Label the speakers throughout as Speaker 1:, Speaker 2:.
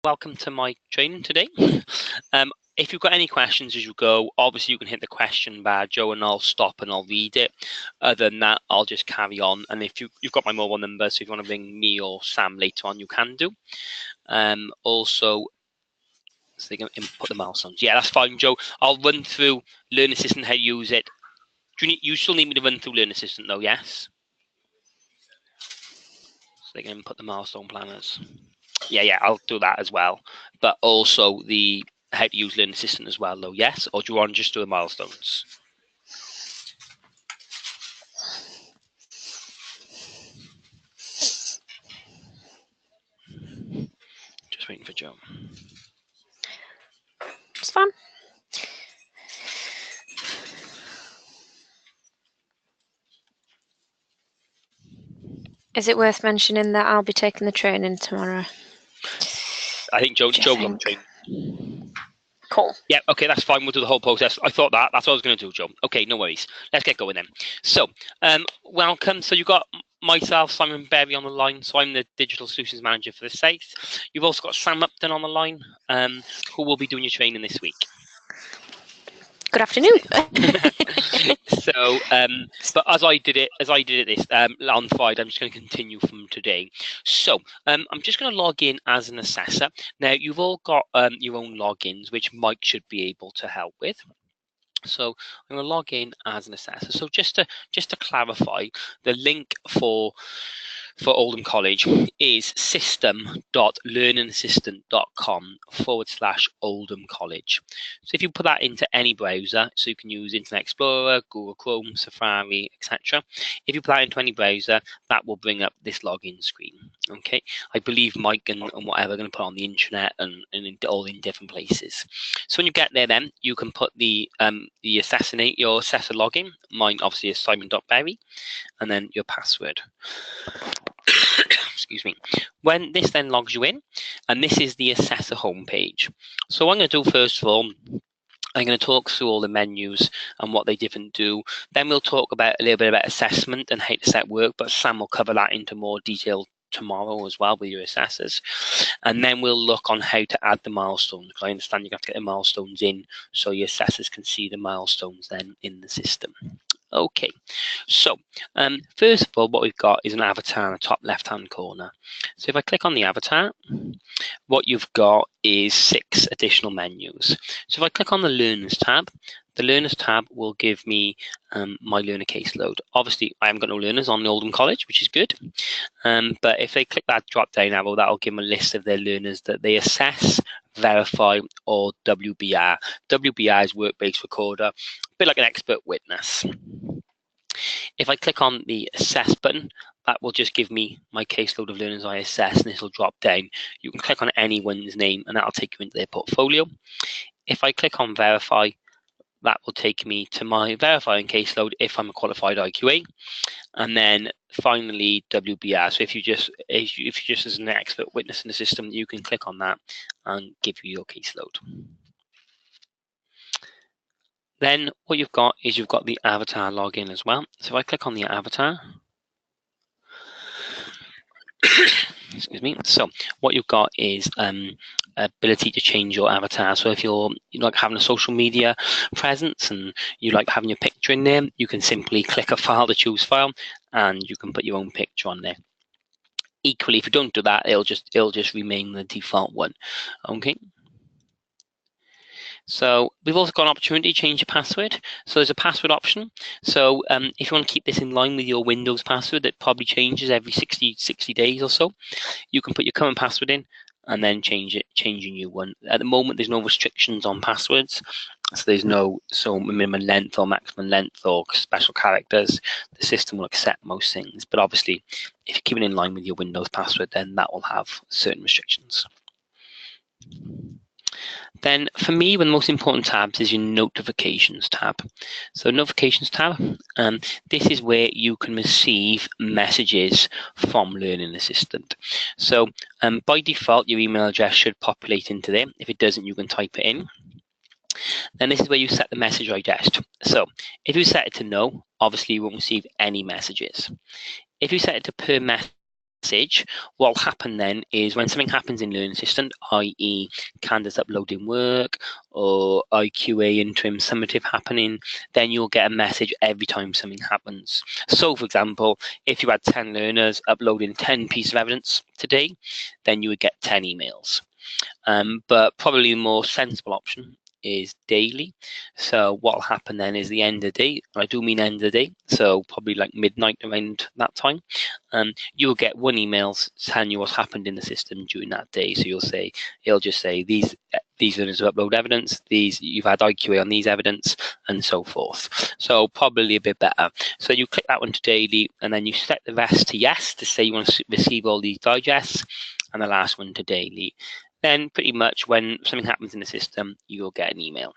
Speaker 1: Welcome to my training today. If you've got any questions as you go, obviously you can hit the question bar, Joe, and I'll stop and I'll read it. Other than that, I'll just carry on. And if you've got my mobile number, so if you want to ring me or Sam later on, you can do. Also, so they can input the milestones. Yeah, that's fine, Joe. I'll run through Learn Assistant, how to use it. You still need me to run through Learn Assistant though, yes? So they can input the milestone planners. Yeah, I'll do that as well. But also the how to use Learn Assistant as well, though, yes? Or do you want to just do the milestones? Just waiting for Joe.
Speaker 2: It's fun. Is it worth mentioning that I'll be taking the training tomorrow?
Speaker 1: I think Joe will on training.
Speaker 2: Cool.
Speaker 1: Yeah, okay, that's fine. We'll do the whole process. I thought that. That's what I was going to do, Joe. Okay, no worries. Let's get going then. So, welcome. So you've got myself, Simon Berry, on the line. So I'm the Digital Solutions Manager for the site. You've also got Sam Upton on the line, who will be doing your training this week.
Speaker 2: Good afternoon.
Speaker 1: So, but as I did it this on Friday, I'm just going to continue from today. So, I'm just going to log in as an assessor. Now, you've all got your own logins, which Mike should be able to help with. So I'm going to log in as an assessor. So just to clarify, the link for Oldham College is system.learningassistant.com/Oldham College. So if you put that into any browser, so you can use Internet Explorer, Google Chrome, Safari, etc. If you put that into any browser, that will bring up this login screen. Okay, I believe Mike and whatever are going to put on the internet and all in different places. So when you get there, then you can put your assessor login. Mine obviously is Simon.Berry, and then your password. Excuse me. When this then logs you in, and this is the assessor homepage. So what I'm going to do first of all, I'm going to talk through all the menus and what they different do. Then we'll talk about a little bit about assessment and how to set work, but Sam will cover that into more detail tomorrow as well with your assessors. And then we'll look on how to add the milestones, because I understand you have to get the milestones in so your assessors can see the milestones then in the system. Okay, so first of all, what we've got is an avatar in the top left-hand corner. So if I click on the avatar, what you've got is 6 additional menus. So if I click on the Learners tab, the Learners tab will give me my learner caseload. Obviously, I haven't got no learners on the Oldham College, which is good. But if they click that drop-down arrow, that will give them a list of their learners that they assess, verify, or WBR. WBR is Work-Based Recorder, a bit like an expert witness. If I click on the assess button, that will just give me my caseload of learners I assess, and this will drop down. You can click on anyone's name and that'll take you into their portfolio. If I click on verify, that will take me to my verifying caseload if I'm a qualified IQA. And then finally WBR. So if you just as an expert witness in the system, you can click on that and give you your caseload. Then what you've got is you've got the avatar login as well. So if I click on the avatar, excuse me. So what you've got is ability to change your avatar. So if you like having a social media presence and you like having your picture in there, you can simply click a file to choose file, and you can put your own picture on there. Equally, if you don't do that, it'll just remain the default one. Okay. So we've also got an opportunity to change your password. So there's a password option. So if you want to keep this in line with your Windows password that probably changes every 60 days or so, you can put your current password in and then change a new one. At the moment, there's no restrictions on passwords. So there's no minimum length or maximum length or special characters. The system will accept most things. But obviously, if you keep it in line with your Windows password, then that will have certain restrictions. Then for me, one of the most important tabs is your notifications tab. So notifications tab, this is where you can receive messages from Learning Assistant. So by default, your email address should populate into there. If it doesn't, you can type it in. Then this is where you set the message digest. So if you set it to no, obviously you won't receive any messages. If you set it to per message, message, what will happen then is when something happens in Learning Assistant, i.e. candidates uploading work or IQA interim summative happening, then you'll get a message every time something happens. So for example, if you had 10 learners uploading 10 pieces of evidence today, then you would get 10 emails. But probably the more sensible option is daily. So what will happen then is the end of the day, I do mean end of the day, so probably like midnight around that time, you will get one email telling you what's happened in the system during that day. So it'll just say these learners have uploaded evidence, you've had IQA on these evidence, and so forth. So probably a bit better. So you click that one to daily, and then you set the rest to yes to say you want to receive all these digests, and the last one to daily. Then pretty much when something happens in the system, you'll get an email.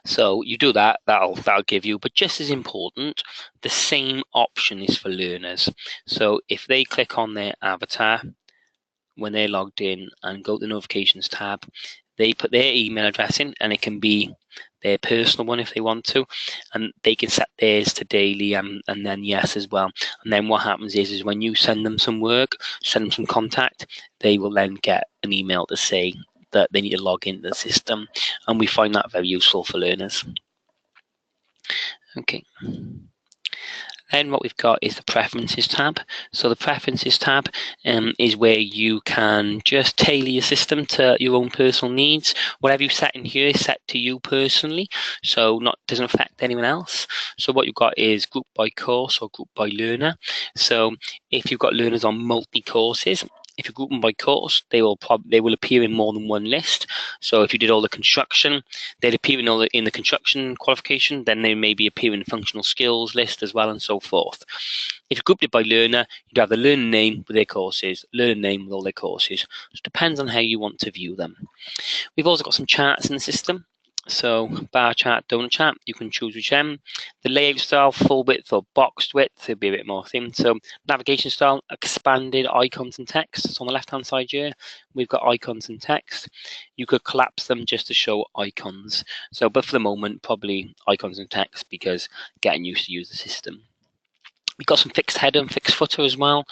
Speaker 1: So you do that, that'll give you, but just as important, the same option is for learners. So if they click on their avatar when they're logged in and go to the notifications tab, they put their email address in, and it can be their personal one if they want to, and they can set theirs to daily and then yes as well. And then what happens is when you send them some work, send them some contact, they will then get an email to say that they need to log into the system, and we find that very useful for learners. Okay. Then what we've got is the Preferences tab. So the Preferences tab is where you can just tailor your system to your own personal needs. Whatever you set in here is set to you personally, so doesn't affect anyone else. So what you've got is group by course or group by learner. So if you've got learners on multi-courses, if you group them by course, they will appear in more than one list. So if you did all the construction, they'd appear in the construction qualification, then they maybe appear in the functional skills list as well, and so forth. If you grouped it by learner, you'd have the learner name with their courses, learner name with all their courses. So it depends on how you want to view them. We've also got some charts in the system. So bar chart, donut chart, you can choose which end. The layout style, full width or boxed width, it'll be a bit more thin. So navigation style, expanded icons and text. So on the left hand side here, we've got icons and text. You could collapse them just to show icons. So, but for the moment, probably icons and text because getting used to use the system. We've got some fixed header and fixed footer as well,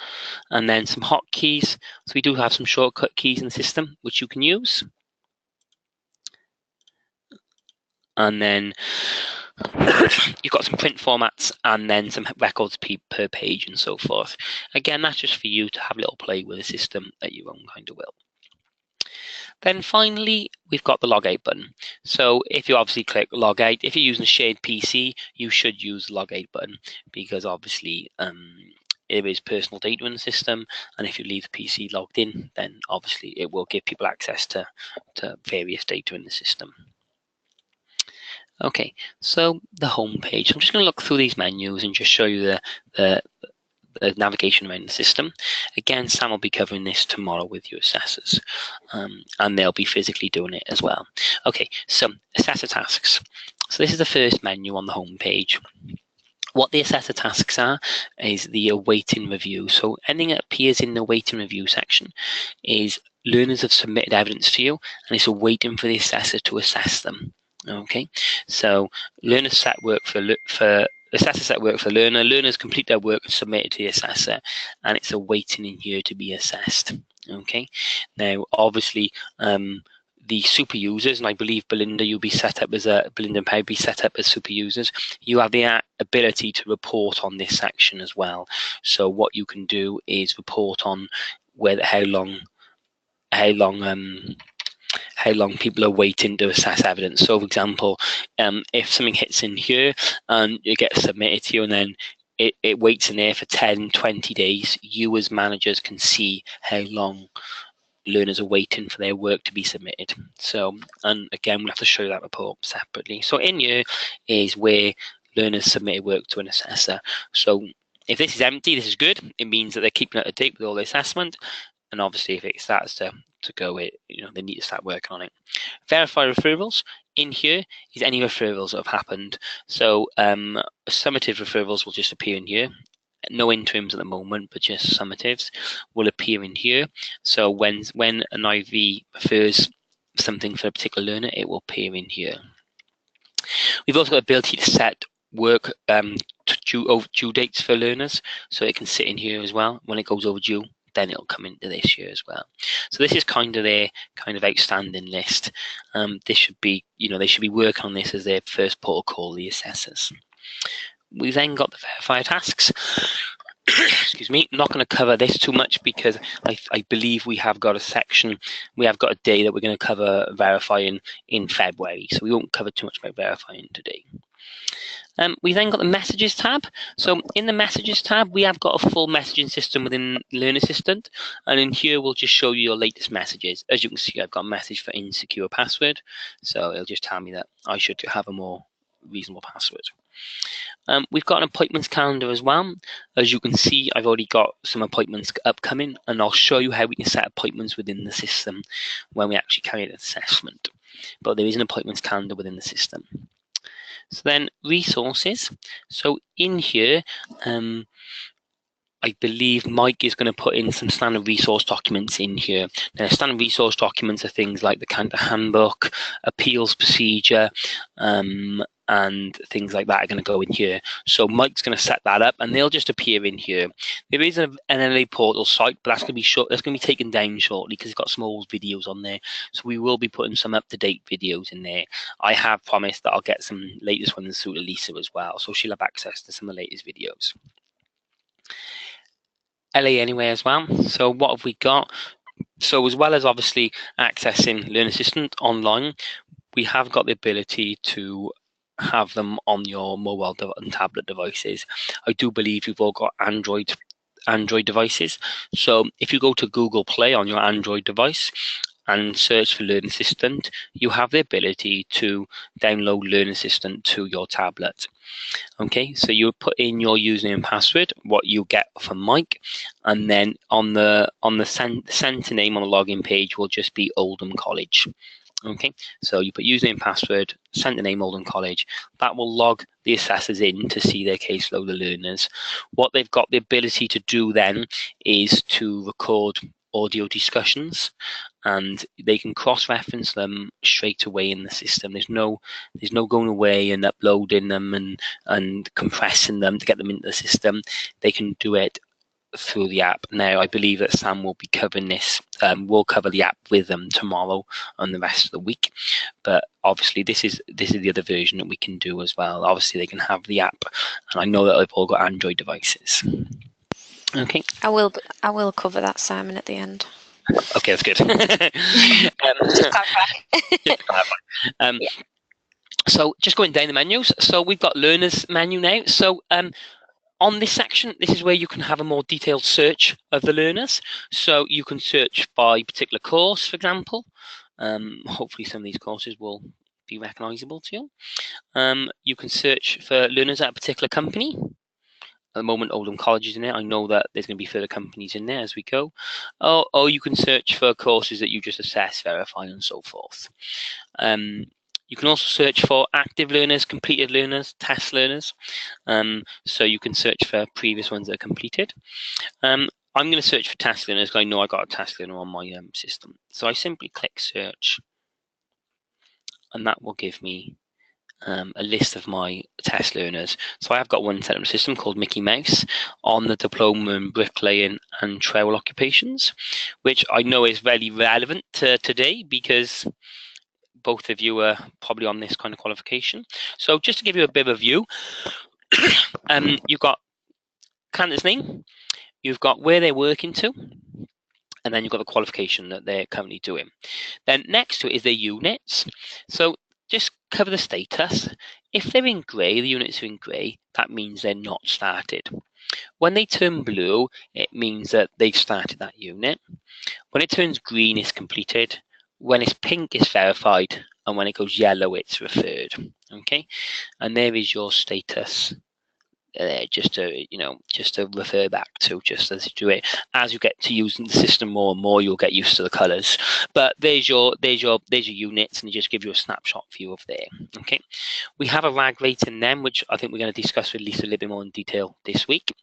Speaker 1: and then some hotkeys. So we do have some shortcut keys in the system which you can use. And then you've got some print formats and then some records per page and so forth. Again, that's just for you to have a little play with the system at your own kind of will. Then finally, we've got the log out button. So if you obviously click log out, if you're using a shared PC, you should use the log out button because obviously it is personal data in the system, and if you leave the PC logged in, then obviously it will give people access to various data in the system. Okay, so the home page. I'm just going to look through these menus and just show you the navigation around the system. Again, Sam will be covering this tomorrow with your assessors, and they'll be physically doing it as well. Okay, so assessor tasks. So this is the first menu on the home page. What the assessor tasks are is the awaiting review. So anything that appears in the awaiting review section is learners have submitted evidence to you, and it's awaiting for the assessor to assess them. Okay, so learners set work for assessor set work for learner. Learners complete their work and submit it to the assessor, and it's awaiting in here to be assessed. Okay, now obviously the super users, and I believe Belinda, you'll be set up as Belinda and Pau be set up as super users. You have the ability to report on this section as well. So what you can do is report on how long people are waiting to assess evidence. So for example, if something hits in here and it gets submitted to you and then it waits in there for 10, 20 days, you as managers can see how long learners are waiting for their work to be submitted. So, and again, we'll have to show you that report separately. So in here is where learners submit work to an assessor. So if this is empty, this is good. It means that they're keeping up to date with all the assessment. And obviously if it starts to go, they need to start working on it. Verify referrals. In here is any referrals that have happened. So summative referrals will just appear in here. No interims at the moment, but just summatives will appear in here. So when an IV refers something for a particular learner, it will appear in here. We've also got the ability to set work due dates for learners, so it can sit in here as well. When it goes overdue, then it'll come into this year as well. So this is kind of their kind of outstanding list. This should be, they should be working on this as their first protocol, the assessors. We then got the verifier tasks. Excuse me, I'm not going to cover this too much because I believe we have got a section, we have got a day that we're going to cover verifying in February, so we won't cover too much about verifying today. We then got the messages tab. So in the messages tab, we have got a full messaging system within Learn Assistant, and in here we'll just show you your latest messages. As you can see, I've got a message for insecure password, so it'll just tell me that I should have a more reasonable password. We've got an appointments calendar as well. As you can see, I've already got some appointments upcoming, and I'll show you how we can set appointments within the system when we actually carry an assessment. But there is an appointments calendar within the system. So then resources. So in here, I believe Mike is going to put in some standard resource documents in here. Now, standard resource documents are things like the kind of handbook, appeals procedure, and things like that are going to go in here. So Mike's going to set that up, and they'll just appear in here. There is an LA portal site, but that's going to be short. That's going to be taken down shortly because it's got some old videos on there. So we will be putting some up-to-date videos in there. I have promised that I'll get some latest ones through to Lisa as well, so she'll have access to some of the latest videos. LA Anyway as well. So what have we got? So as well as obviously accessing Learn Assistant online, we have got the ability to have them on your mobile and tablet devices. I do believe you've all got Android devices. So if you go to Google Play on your Android device and search for Learn Assistant, you have the ability to download Learn Assistant to your tablet. Okay, so you put in your username and password, what you get from Mike, and then on the center name on the login page will just be Oldham College. Okay, so you put username and password, center name Oldham College. That will log the assessors in to see their caseload of learners. What they've got the ability to do then is to record audio discussions, and they can cross-reference them straight away in the system. There's no going away and uploading them and compressing them to get them into the system. They can do it through the app. Now I believe that Sam will be covering this. We'll cover the app with them tomorrow and the rest of the week. But obviously this is the other version that we can do as well. Obviously they can have the app, and I know that they've all got Android devices. Okay.
Speaker 2: I will cover that, Simon, at the end.
Speaker 1: Okay, that's good.
Speaker 2: Just clarify.
Speaker 1: Yeah. So just going down the menus. So we've got learners menu now. So on this section, this is where you can have a more detailed search of the learners. So you can search by particular course, for example. Hopefully some of these courses will be recognizable to you. You can search for learners at a particular company. At the moment, Oldham College is in there. I know that there's going to be further companies in there as we go. Or you can search for courses that you just assess, verify, and so forth. You can also search for active learners, completed learners, test learners. So you can search for previous ones that are completed. I'm going to search for test learners because I know I got a test learner on my system. So I simply click search, and that will give me a list of my test learners. So I have got one set up system called Mickey Mouse on the diploma in bricklaying and trowel occupations, which I know is very relevant to today because both of you are probably on this kind of qualification. So just to give you a bit of a view, you've got candidate's name, you've got where they're working to, and then you've got the qualification that they're currently doing. Then next to it is their units. So just cover the status. If they're in grey, the units are in grey, that means they're not started. When they turn blue, it means that they've started that unit. When it turns green, it's completed. When it's pink, it's verified. And when it goes yellow, it's referred. Okay, and there is your status. Just to refer back to, just as you do it. As you get to using the system more and more, you'll get used to the colours. But there's your units, and they just give you a snapshot view of there. Okay, we have a RAG rating then, which I think we're going to discuss with Lisa a little bit more in detail this week.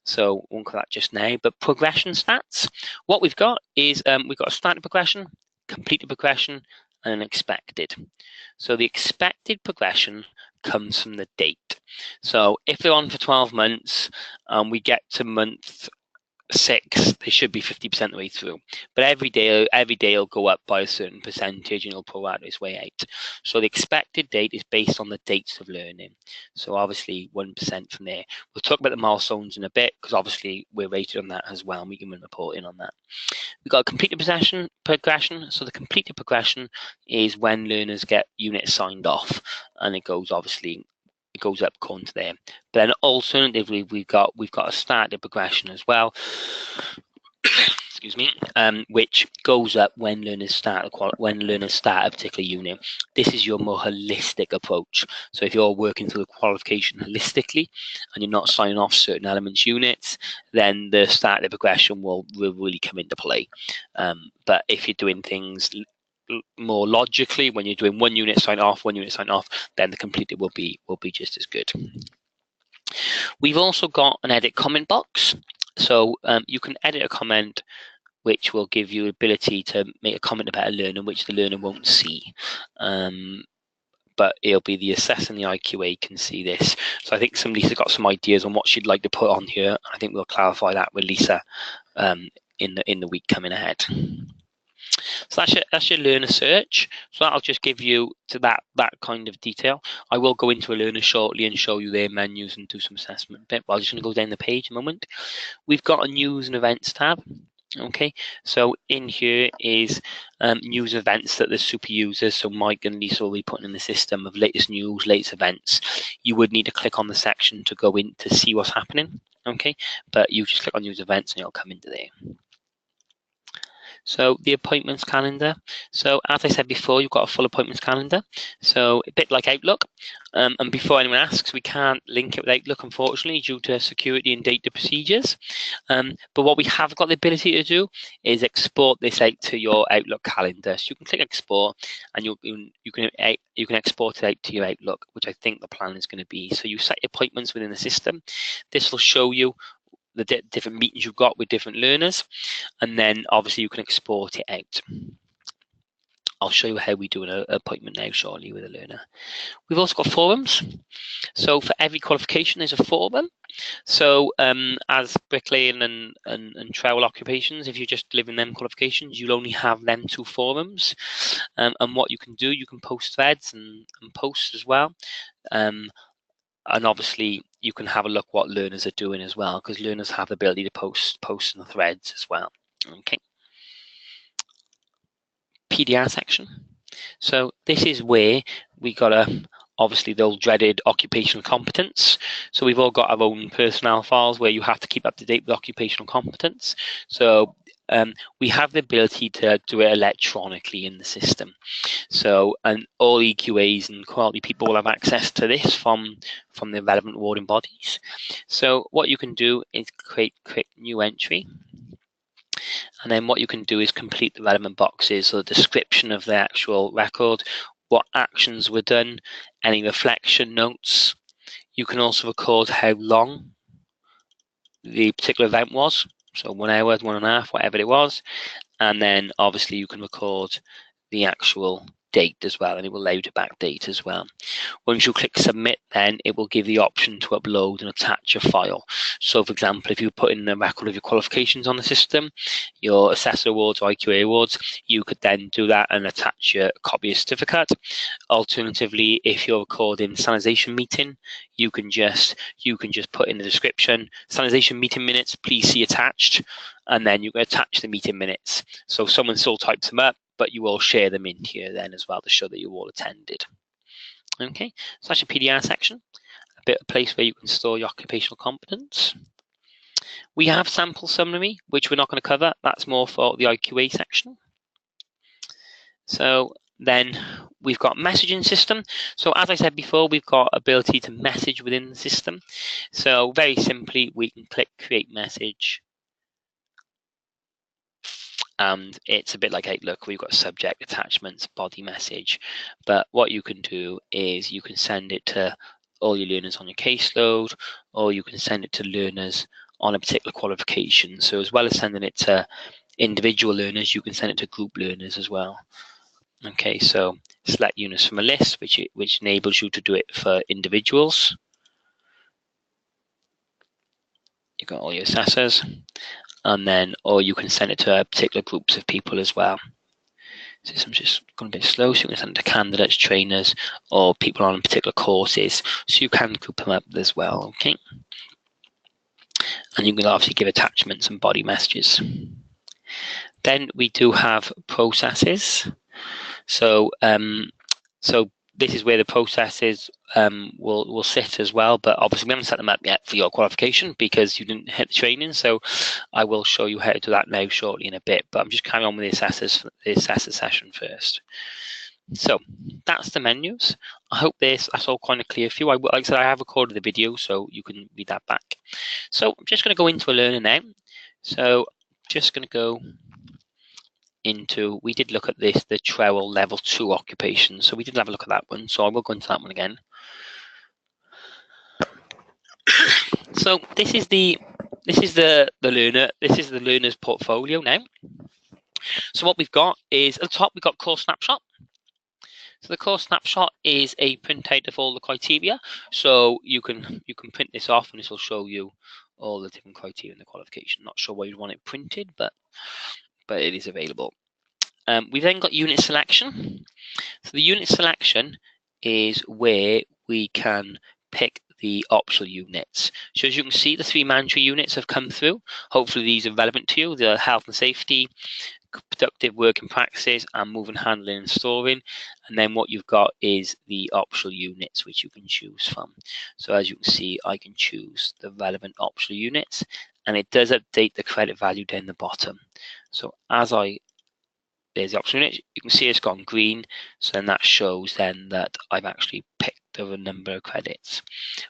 Speaker 1: So won't cover that just now. But progression stats. What we've got is we've got a started progression, completed progression, and an expected. So the expected progression comes from the date. So if they're on for 12 months and we get to month 6, they should be 50% of the way through. But every day will go up by a certain percentage and it'll prorate its way out. So the expected date is based on the dates of learning. So obviously 1% from there. We'll talk about the milestones in a bit because obviously we're rated on that as well and we can report in on that. We've got a completed progression. So the completed progression is when learners get units signed off, and it goes obviously it goes up according to there. But then alternatively, we've got a started progression as well. Excuse me, which goes up when learners start a particular unit. This is your more holistic approach. So if you're working through the qualification holistically and you're not signing off certain elements units, then the started progression will really come into play. But if you're doing things more logically, when you're doing one unit sign off, then the completed will be just as good. We've also got an edit comment box. So you can edit a comment which will give you the ability to make a comment about a learner which the learner won't see. But it'll be the assessor and the IQA can see this. So I think Lisa's got some ideas on what she'd like to put on here. I think we'll clarify that with Lisa in the week coming ahead. So that's your learner search. So that'll just give you to that kind of detail. I will go into a learner shortly and show you their menus and do some assessment bit, but I'm just going to go down the page a moment. We've got a news and events tab. Okay, so in here is news events that the super users, so Mike and Lisa, will be putting in the system of latest news, latest events. You would need to click on the section to go in to see what's happening. Okay, but you just click on news events and it'll come into there. So the appointments calendar. So as I said before, you've got a full appointments calendar. So a bit like Outlook. And before anyone asks, we can't link it with Outlook, unfortunately, due to security and data procedures. But what we have got the ability to do is export this out to your Outlook calendar. So you can click export, and you can export it out to your Outlook, which I think the plan is going to be. So you set your appointments within the system. This will show you the different meetings you've got with different learners, and then obviously you can export it out. I'll show you how we do an appointment now shortly with a learner. We've also got forums. So for every qualification, there's a forum. So as bricklaying and trowel occupations, if you're just delivering them qualifications, you'll only have them 2 forums. And what you can do, you can post threads and posts as well. And obviously you can have a look what learners are doing as well, because learners have the ability to post in the threads as well. Okay. PDR section. So this is where we got obviously the old dreaded occupational competence. So we've all got our own personnel files where you have to keep up to date with occupational competence. So we have the ability to do it electronically in the system. So, and all EQAs and quality people will have access to this from the relevant awarding bodies. So what you can do is create new entry. And then what you can do is complete the relevant boxes, so the description of the actual record, what actions were done, any reflection notes. You can also record how long the particular event was, so 1 hour, 1.5, whatever it was. And then obviously you can record the actual date as well, and it will allow you to backdate as well. Once you click submit, then it will give the option to upload and attach a file. So for example, if you put in a record of your qualifications on the system, your assessor awards or IQA awards, you could then do that and attach your copy of certificate. Alternatively, if you're recording sanitation meeting, you can just put in the description, sanitation meeting minutes, please see attached, and then you can attach the meeting minutes. So someone still types them up, but you will share them in here then as well to show that you all attended. Okay, so that's your PDR section, a place where you can store your occupational competence. We have sample summary, which we're not going to cover. That's more for the IQA section. So then we've got messaging system. So as I said before, we've got ability to message within the system. So very simply, we can click create message. And it's a bit like Outlook. We've got subject, attachments, body message. But what you can do is you can send it to all your learners on your caseload, or you can send it to learners on a particular qualification. So as well as sending it to individual learners, you can send it to group learners as well. Okay, so select units from a list, which enables you to do it for individuals. You've got all your assessors, and then, or you can send it to particular groups of people as well. System's just going a bit slow, so you can send it to candidates, trainers, or people on particular courses, so you can group them up as well, okay? And you can obviously give attachments and body messages. Then we do have processes. So this is where the processes will sit as well, but obviously we haven't set them up yet for your qualification because you didn't hit the training, so I will show you how to do that now shortly in a bit, but I'm just carrying on with the assessor session first. So that's the menus. I hope that's all kind of clear for you. Like I said, I have recorded the video, so you can read that back. So I'm just going to go into a learner now. So just going to go into, we did look at this, the Trowell level 2 occupation. So we did have a look at that one. So I will go into that one again. So this is the learner. This is the learner's portfolio now. So what we've got is at the top we've got course snapshot. So the course snapshot is a printout of all the criteria. So you can print this off, and this will show you all the different criteria in the qualification. Not sure why you'd want it printed, but it is available. We've then got unit selection. So the unit selection is where we can pick the optional units. So as you can see, the 3 mandatory units have come through. Hopefully these are relevant to you. The health and safety, productive working practices, and moving, handling and storing. And then what you've got is the optional units which you can choose from. So as you can see, I can choose the relevant optional units, and it does update the credit value down the bottom. So as there's the optional unit, you can see it's gone green, so then that shows then that I've actually picked the number of credits.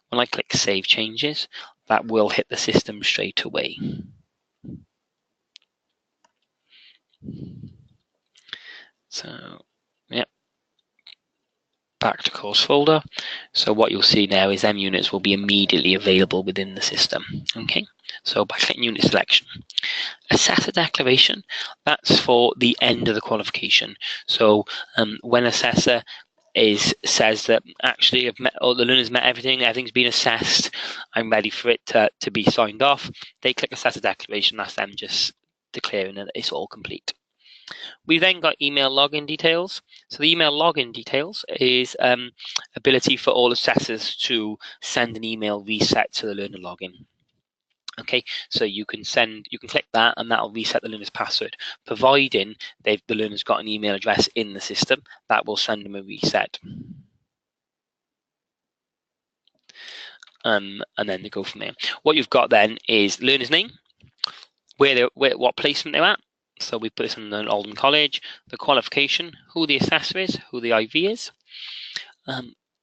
Speaker 1: When I click Save Changes, that will hit the system straight away. So, yep, back to course folder. So what you'll see now is them units will be immediately available within the system. Okay, so by clicking unit selection. Assessor declaration, that's for the end of the qualification. So when assessor says that actually I've met, the learner's met everything, everything's been assessed, I'm ready for it to be signed off, they click assessor declaration. That's them just declaring that it's all complete. We then got email login details. So the email login details is ability for all assessors to send an email reset to the learner login. Okay, so you can click that, and that'll reset the learner's password, providing the learner's got an email address in the system. That will send them a reset. And then they go from there. What you've got then is learner's name, what placement they're at. So we put this in Oldham College, the qualification, who the assessor is, who the IV is.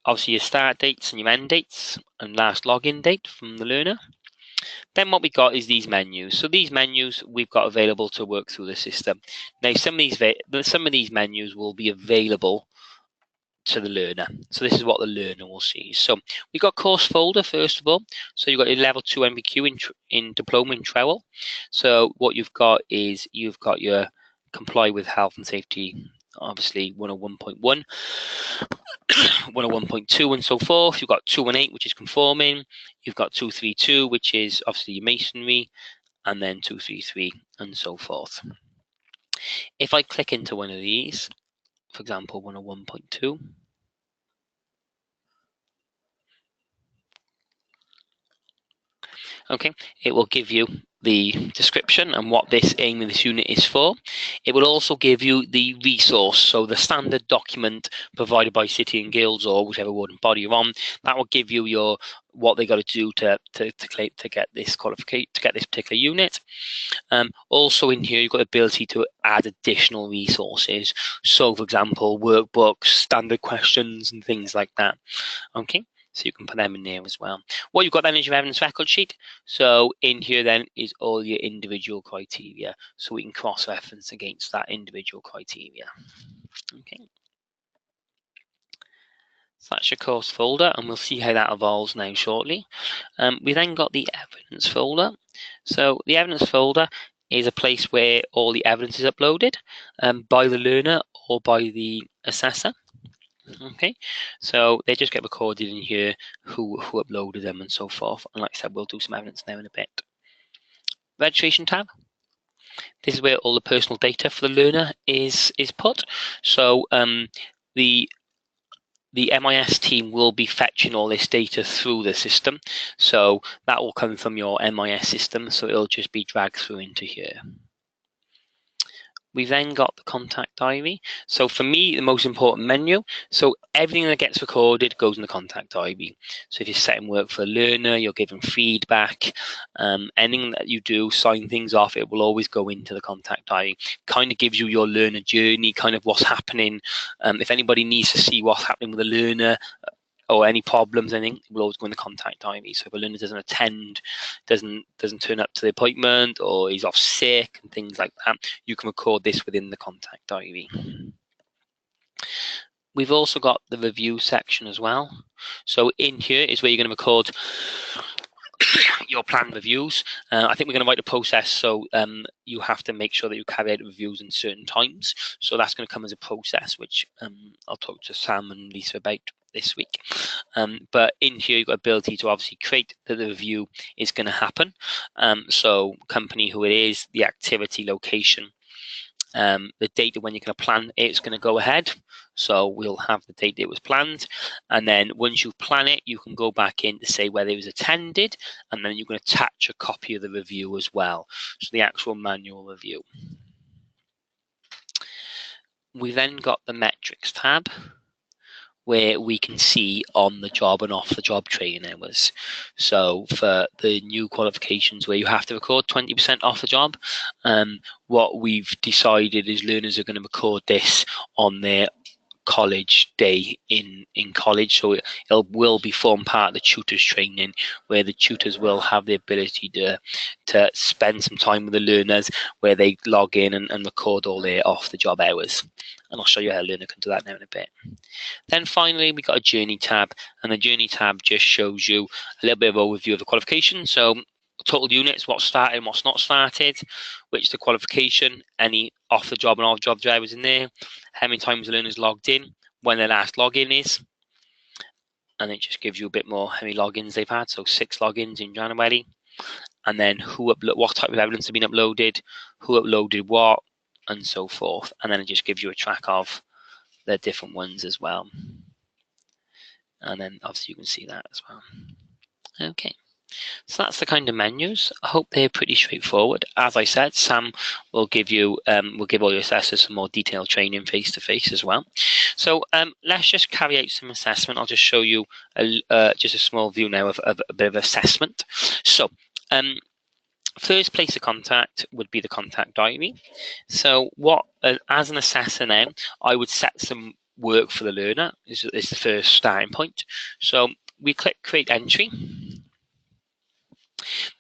Speaker 1: Obviously your start dates and your end dates, and last login date from the learner. Then what we got is these menus. So these menus we've got available to work through the system. Now some of these menus will be available to the learner. So this is what the learner will see. So we've got course folder first of all. So you've got your level 2 NVQ in diploma in Trowell. So what you've got is you've got your comply with health and safety, obviously 101.1, 101.2 and so forth. You've got 218, which is conforming. You've got 232, which is obviously your masonry, and then 233 and so forth. If I click into one of these, for example 101.2, okay, it will give you the description and what this aim of this unit is for. It will also give you the resource, so the standard document provided by City and Guilds or whichever ward and body you're on. That will give you what they got to do to get this qualification, to get this particular unit. Also in here, you've got the ability to add additional resources. So, for example, workbooks, standard questions, and things like that. Okay. So you can put them in there as well. What you've got then is your evidence record sheet. So in here then is all your individual criteria. So we can cross-reference against that individual criteria. Okay. So that's your course folder, and we'll see how that evolves now shortly. We then got the evidence folder. So the evidence folder is a place where all the evidence is uploaded by the learner or by the assessor. Okay, so they just get recorded in here, who uploaded them and so forth. And like I said, we'll do some evidence now in a bit. Registration tab. This is where all the personal data for the learner is put. So the MIS team will be fetching all this data through the system. So that will come from your MIS system. So it'll just be dragged through into here. We then got the contact diary. So for me, the most important menu. So everything that gets recorded goes in the contact diary. So if you're setting work for a learner, you're giving feedback, anything that you do, sign things off, it will always go into the contact diary. Kind of gives you your learner journey, kind of what's happening. If anybody needs to see what's happening with a learner, or any problems, anything, will always go in the contact diary. So if a learner doesn't attend, doesn't turn up to the appointment, or he's off sick and things like that, you can record this within the contact diary. We've also got the review section as well. So in here is where you're going to record your planned reviews. I think we're going to write a process, so you have to make sure that you carry out reviews in certain times. So that's going to come as a process, which I'll talk to Sam and Lisa about this week. But in here, you've got ability to obviously create that the review is going to happen. So company, who it is, the activity, location, the date when you're going to plan it's going to go ahead. So we'll have the date it was planned, and then once you plan it, you can go back in to say whether it was attended, and then you're going to attach a copy of the review as well, so the actual manual review. We then got the metrics tab, where we can see on the job and off the job training hours. So for the new qualifications where you have to record 20% off the job, what we've decided is learners are going to record this on their college day in college. So it will be form part of the tutors training, where the tutors will have the ability to spend some time with the learners, where they log in and record all their off the job hours. And I'll show you how a learner can do that now in a bit. Then finally, we got a journey tab, and the journey tab just shows you a little bit of overview of the qualification. So total units, what's started and what's not started, which the qualification, any off the job and off job drivers in there, how many times the learners logged in, when their last login is, and it just gives you a bit more how many logins they've had. So 6 logins in January, and then what type of evidence have been uploaded, who uploaded what, and so forth. And then it just gives you a track of the different ones as well. And then obviously you can see that as well. Okay. So that's the kind of menus. I hope they're pretty straightforward. As I said, Sam will give you, will give all your assessors some more detailed training face to face as well. So let's just carry out some assessment. I'll just show you just a small view now of a bit of assessment. So first place of contact would be the contact diary. So what, as an assessor now, I would set some work for the learner. Is the first starting point. So we click create entry.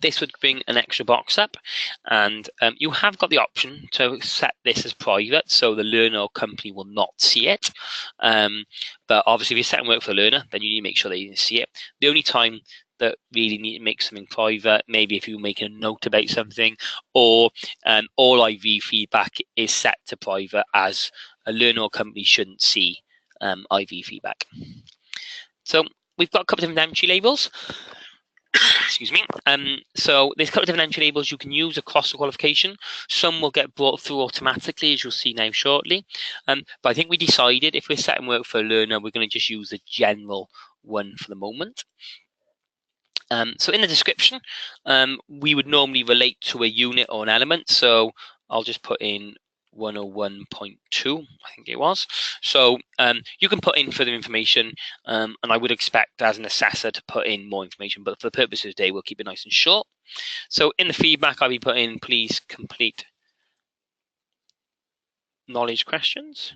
Speaker 1: This would bring an extra box up, and you have got the option to set this as private, so the learner or company will not see it. But obviously, if you're setting work for the learner, then you need to make sure that you can see it. The only time that really need to make something private, maybe if you're making a note about something, or all IV feedback is set to private, as a learner or company shouldn't see IV feedback. So we've got a couple of different entry labels. Excuse me. So there's a couple of different entry labels you can use across the qualification. Some will get brought through automatically, as you'll see now shortly. But I think we decided if we're setting work for a learner, we're going to just use the general one for the moment. So in the description, we would normally relate to a unit or an element. So I'll just put in 101.2, I think it was. So you can put in further information, and I would expect as an assessor to put in more information, but for the purposes of today, we'll keep it nice and short. So in the feedback, I'll be putting, please complete knowledge questions.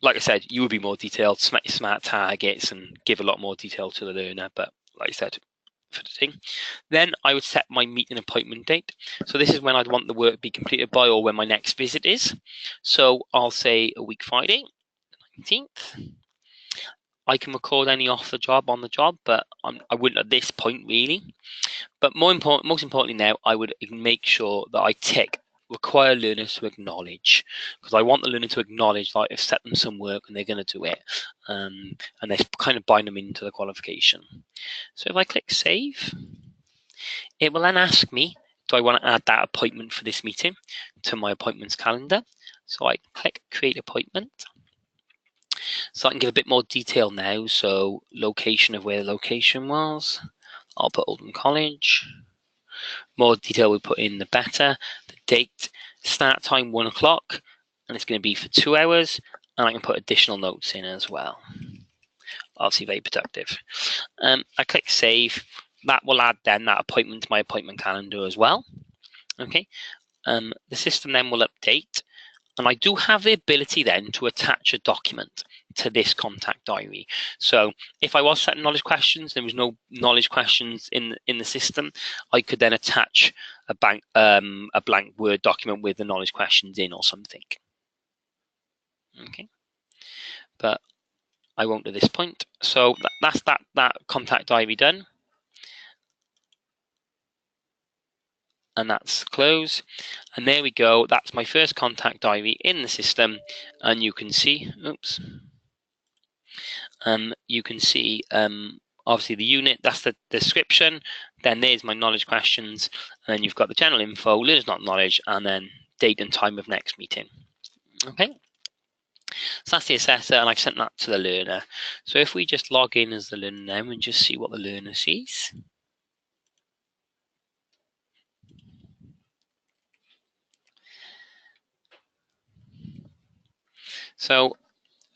Speaker 1: Like I said, you would be more detailed, smart targets, and give a lot more detail to the learner, but like I said, for the thing. Then I would set my meeting appointment date. So this is when I'd want the work to be completed by, or when my next visit is. So I'll say a week Friday, the 19th. I can record any off the job on the job, but I wouldn't at this point really. But most importantly now, I would make sure that I tick require learners to acknowledge, because I want the learner to acknowledge that I've set them some work and they're going to do it, and they kind of bind them into the qualification. So if I click save, it will then ask me, do I want to add that appointment for this meeting to my appointments calendar? So I click create appointment. So I can give a bit more detail now. So location of where the location was. I'll put Oldham College. More detail we put in, the better. The date, start time 1 o'clock, and it's going to be for 2 hours. And I can put additional notes in as well. Obviously very productive. I click save. That will add then that appointment to my appointment calendar as well. Okay. The system then will update, and I do have the ability then to attach a document to this contact diary. So if I was setting knowledge questions, there was no knowledge questions in the system, I could then attach a blank Word document with the knowledge questions in or something. Okay, but I won't at this point. So that's that contact diary done. And that's close, and there we go. That's my first contact diary in the system, and you can see, oops, you can see obviously the unit, that's the description, then there's my knowledge questions, and then you've got the general info, learners not knowledge, and then date and time of next meeting. Okay, so that's the assessor, and I've sent that to the learner. So if we just log in as the learner now and just see what the learner sees. So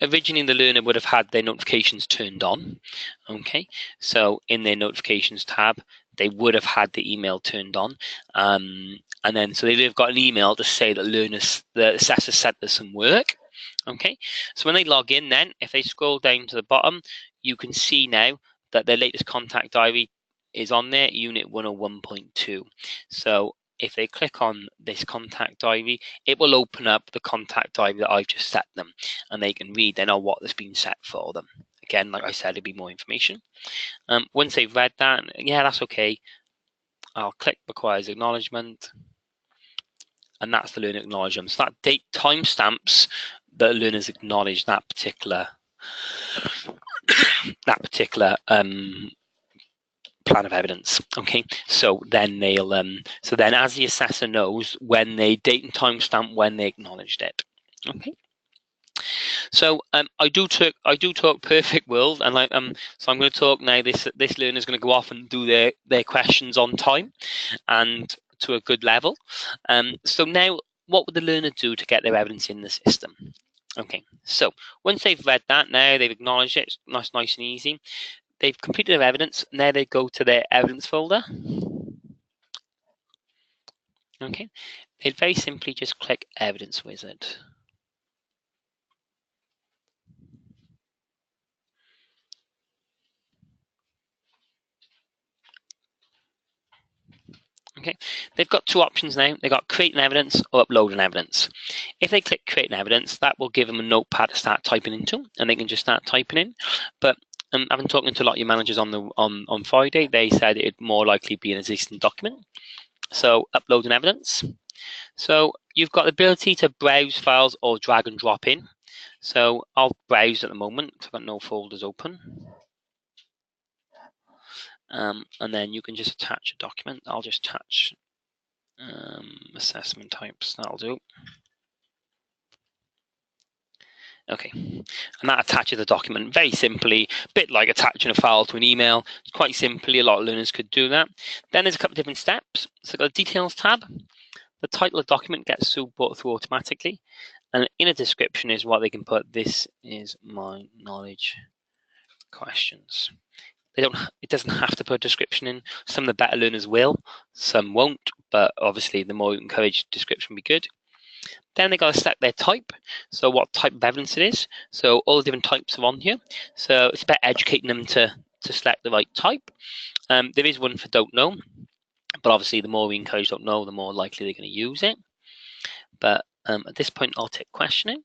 Speaker 1: originally the learner would have had their notifications turned on. Okay, so in their notifications tab, they would have had the email turned on. And then so they've got an email to say that the assessor sent us some work. Okay, so when they log in then, if they scroll down to the bottom, you can see now that their latest contact diary is on there, unit 101.2. So if they click on this contact diary, it will open up the contact diary that I've just set them, and they can read then on what has been set for them. Again, like I said, there'll be more information. Once they've read that, yeah, that's okay, I'll click requires acknowledgement, and that's the learner acknowledgement. So that date timestamps that learners acknowledge that particular plan of evidence. Okay, so then they'll so then as the assessor knows when they date and timestamp when they acknowledged it. Okay, so I do talk perfect world, and so I'm going to talk now. This learner is going to go off and do their questions on time and to a good level. So now what would the learner do to get their evidence in the system? Okay, so once they've read that, now they've acknowledged it, it's nice and easy. They've completed their evidence. Now they go to their evidence folder. Okay, they'd very simply just click Evidence Wizard. Okay, they've got two options now. They've got create an evidence or upload an evidence. If they click create an evidence, that will give them a notepad to start typing into, and they can just start typing in. But I've been talking to a lot of your managers on Friday. They said it'd more likely be an existing document. So upload an evidence. So you've got the ability to browse files or drag and drop in. So I'll browse at the moment because I've got no folders open. And then you can just attach a document. I'll just attach assessment types. That'll do. Okay, and that attaches the document very simply, a bit like attaching a file to an email. It's quite simply, a lot of learners could do that. Then there's a couple of different steps. So I've got a details tab. The title of the document gets brought through automatically, and in a description is what they can put. This is my knowledge questions. It doesn't have to put a description in. Some of the better learners will, some won't, but obviously the more you encourage description be good. Then they got to select their type, so what type of evidence it is. So all the different types are on here. So it's about educating them to select the right type. There is one for don't know, but obviously the more we encourage don't know, the more likely they're going to use it. But at this point, I'll tick questioning.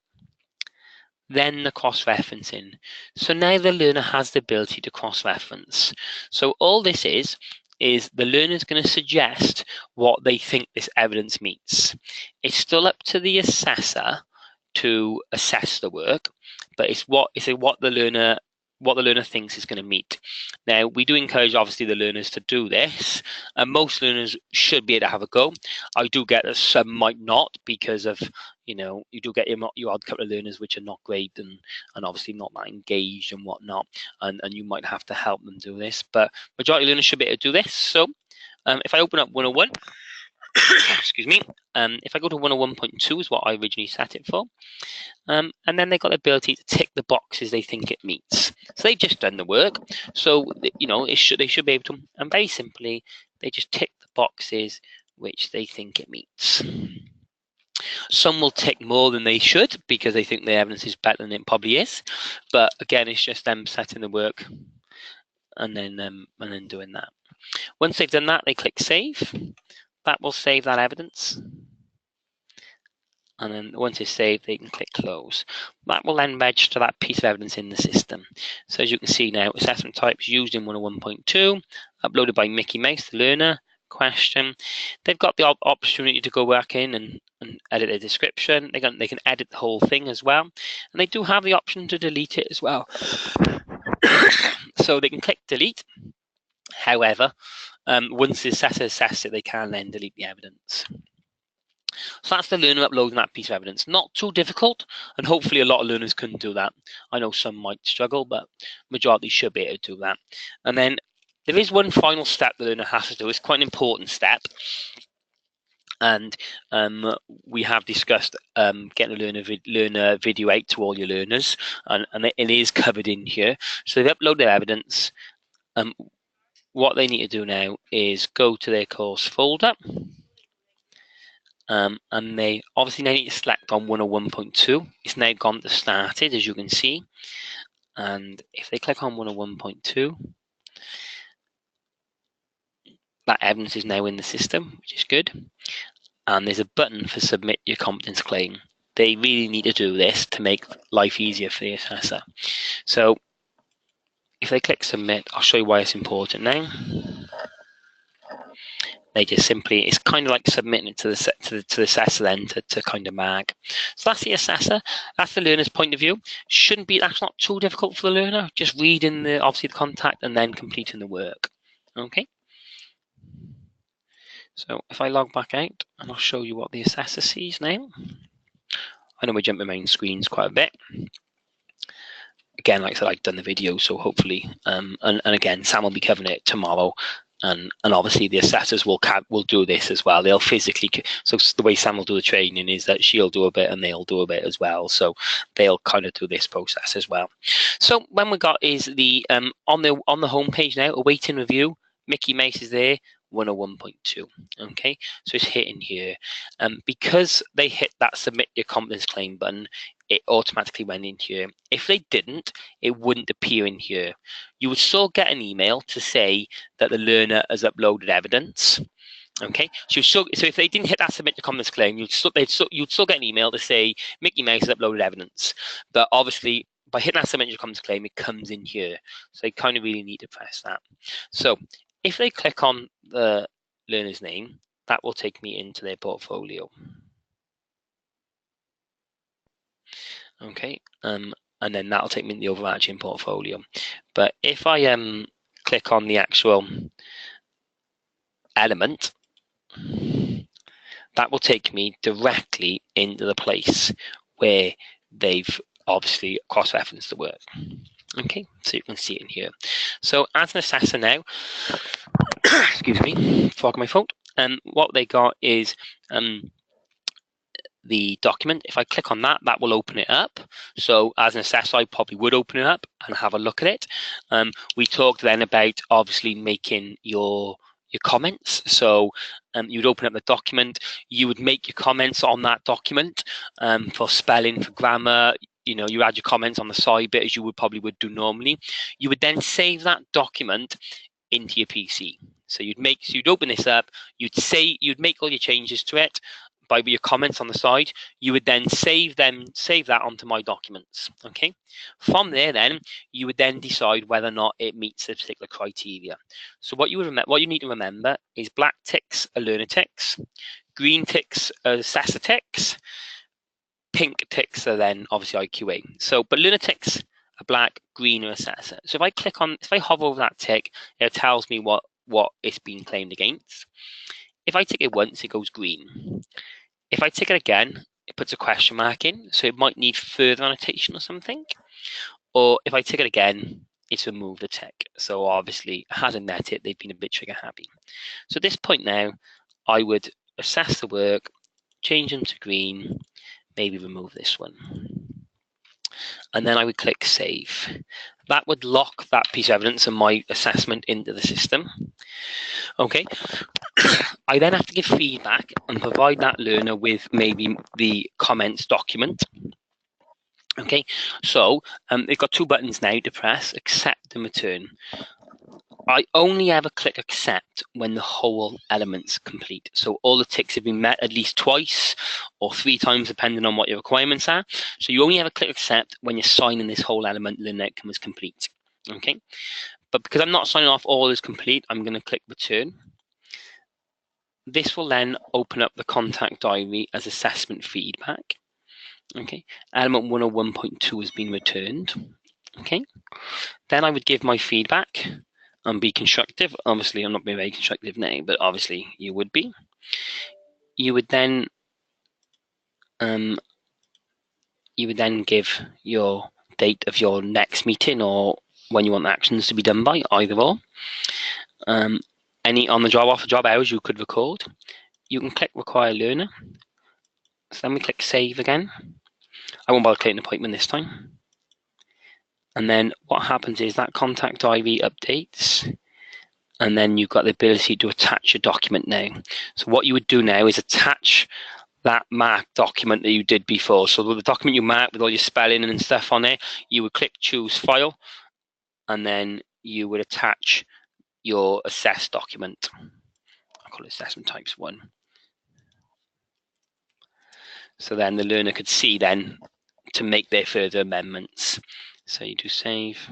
Speaker 1: Then the cross-referencing. So now the learner has the ability to cross-reference. So all this is is the learner's going to suggest what they think this evidence meets. It's still up to the assessor to assess the work, but it's what the learner thinks is going to meet. Now, we do encourage, obviously, the learners to do this, and most learners should be able to have a go. I do get that some might not, because of, you do get your odd couple of learners which are not great and obviously not that engaged and whatnot, and you might have to help them do this, but majority of learners should be able to do this. So if I open up 101, excuse me, if I go to 101.2 is what I originally set it for, and then they've got the ability to tick the boxes they think it meets. So they've just done the work, so they should be able to, and very simply they just tick the boxes which they think it meets. Some will tick more than they should because they think the evidence is better than it probably is, but again, it's just them setting the work and then doing that. Once they've done that, they click save. That will save that evidence, and then once it's saved, they can click close. That will then register that piece of evidence in the system. So as you can see now, assessment types used in 101.2, uploaded by Mickey Mouse, the learner, question. They've got the opportunity to go back in and edit a description. They can edit the whole thing as well, and they do have the option to delete it as well. So they can click delete. However, once the assessor assesses it, they can then delete the evidence. So that's the learner uploading that piece of evidence. Not too difficult, and hopefully a lot of learners couldn't do that. I know some might struggle, but majority should be able to do that. And then there is one final step the learner has to do. It's quite an important step. And we have discussed getting a learner video out to all your learners, and it is covered in here. So they've uploaded their evidence. What they need to do now is go to their course folder, and they obviously now need to select on 101.2. It's now gone to started, as you can see, and if they click on 101.2, that evidence is now in the system, which is good, and there's a button for submit your competence claim. They really need to do this to make life easier for the assessor. So if they click submit, I'll show you why it's important now. They just simply, it's kind of like submitting it to the assessor then to kind of mark. So that's the assessor, that's the learner's point of view. That's not too difficult for the learner, just reading obviously the contact and then completing the work. Okay. So if I log back out, and I'll show you what the assessor sees now. I know we're jumping main screens quite a bit. Again, like I said, I've done the video, so hopefully, and again, Sam will be covering it tomorrow, and obviously the assessors will do this as well. They'll physically, so the way Sam will do the training is that she'll do a bit and they'll do a bit as well. So they'll kind of do this process as well. So when we got is the on the home page now, awaiting review. Mickey Mouse is there. 101.2. Okay, so it's hitting here, because they hit that submit your competence claim button, it automatically went in here. If they didn't, it wouldn't appear in here. You would still get an email to say that the learner has uploaded evidence. Okay, so if they didn't hit that submit your competence claim, you'd still get an email to say Mickey Mouse has uploaded evidence. But obviously, by hitting that submit your competence claim, it comes in here. So they kind of really need to press that. So if they click on the learner's name, that will take me into their portfolio. Okay, and then that'll take me into the overarching portfolio. But if I click on the actual element, that will take me directly into the place where they've obviously cross-referenced the work. Okay, so you can see it in here. So as an assessor now, excuse me, fog my fault. What they got is the document. If I click on that, that will open it up. So as an assessor, I probably would open it up and have a look at it. We talked then about obviously making your comments. So you'd open up the document, you would make your comments on that document for spelling, for grammar. You add your comments on the side bit as you would do normally. You would then save that document into your PC. So you'd open this up, you'd make all your changes to it, by your comments on the side, you would then save that onto My Documents. Okay. From there, then you would then decide whether or not it meets a particular criteria. So what you need to remember is black ticks are learner ticks, green ticks are assessor ticks, pink ticks are then obviously IQA. So, but learner ticks are black, green, or assessor. So if I hover over that tick, it tells me what it's been claimed against. If I tick it once, it goes green. If I tick it again, it puts a question mark in, so it might need further annotation or something. Or if I tick it again, it's removed the tick. So obviously, it hasn't met it, they've been a bit trigger happy. So at this point now, I would assess the work, change them to green, maybe remove this one. And then I would click save. That would lock that piece of evidence and my assessment into the system. Okay. I then have to give feedback and provide that learner with maybe the comments document. Okay, so they've got two buttons now to press, accept and return. I only ever click accept when the whole element's complete. So all the ticks have been met at least twice or 3 times, depending on what your requirements are. So you only ever click accept when you're signing this whole element, learning outcome is complete. Okay, but because I'm not signing off all is complete, I'm going to click return. This will then open up the contact diary as assessment feedback. Okay, element 101.2 has been returned. Okay, then I would give my feedback and be constructive. Obviously, I'm not being very constructive now, but obviously you would be. You would then give your date of your next meeting or when you want actions to be done by, either or. Any on the job, off the job hours you could record. You can click require learner. So then we click save again. I won't bother clicking appointment this time. And then what happens is that contact diary updates, and then you've got the ability to attach a document now. So what you would do now is attach that marked document that you did before. So the document you marked with all your spelling and stuff on it, you would click choose file, and then you would attach your assess document. I call it assessment types 1. So then the learner could see then to make their further amendments. So you do save.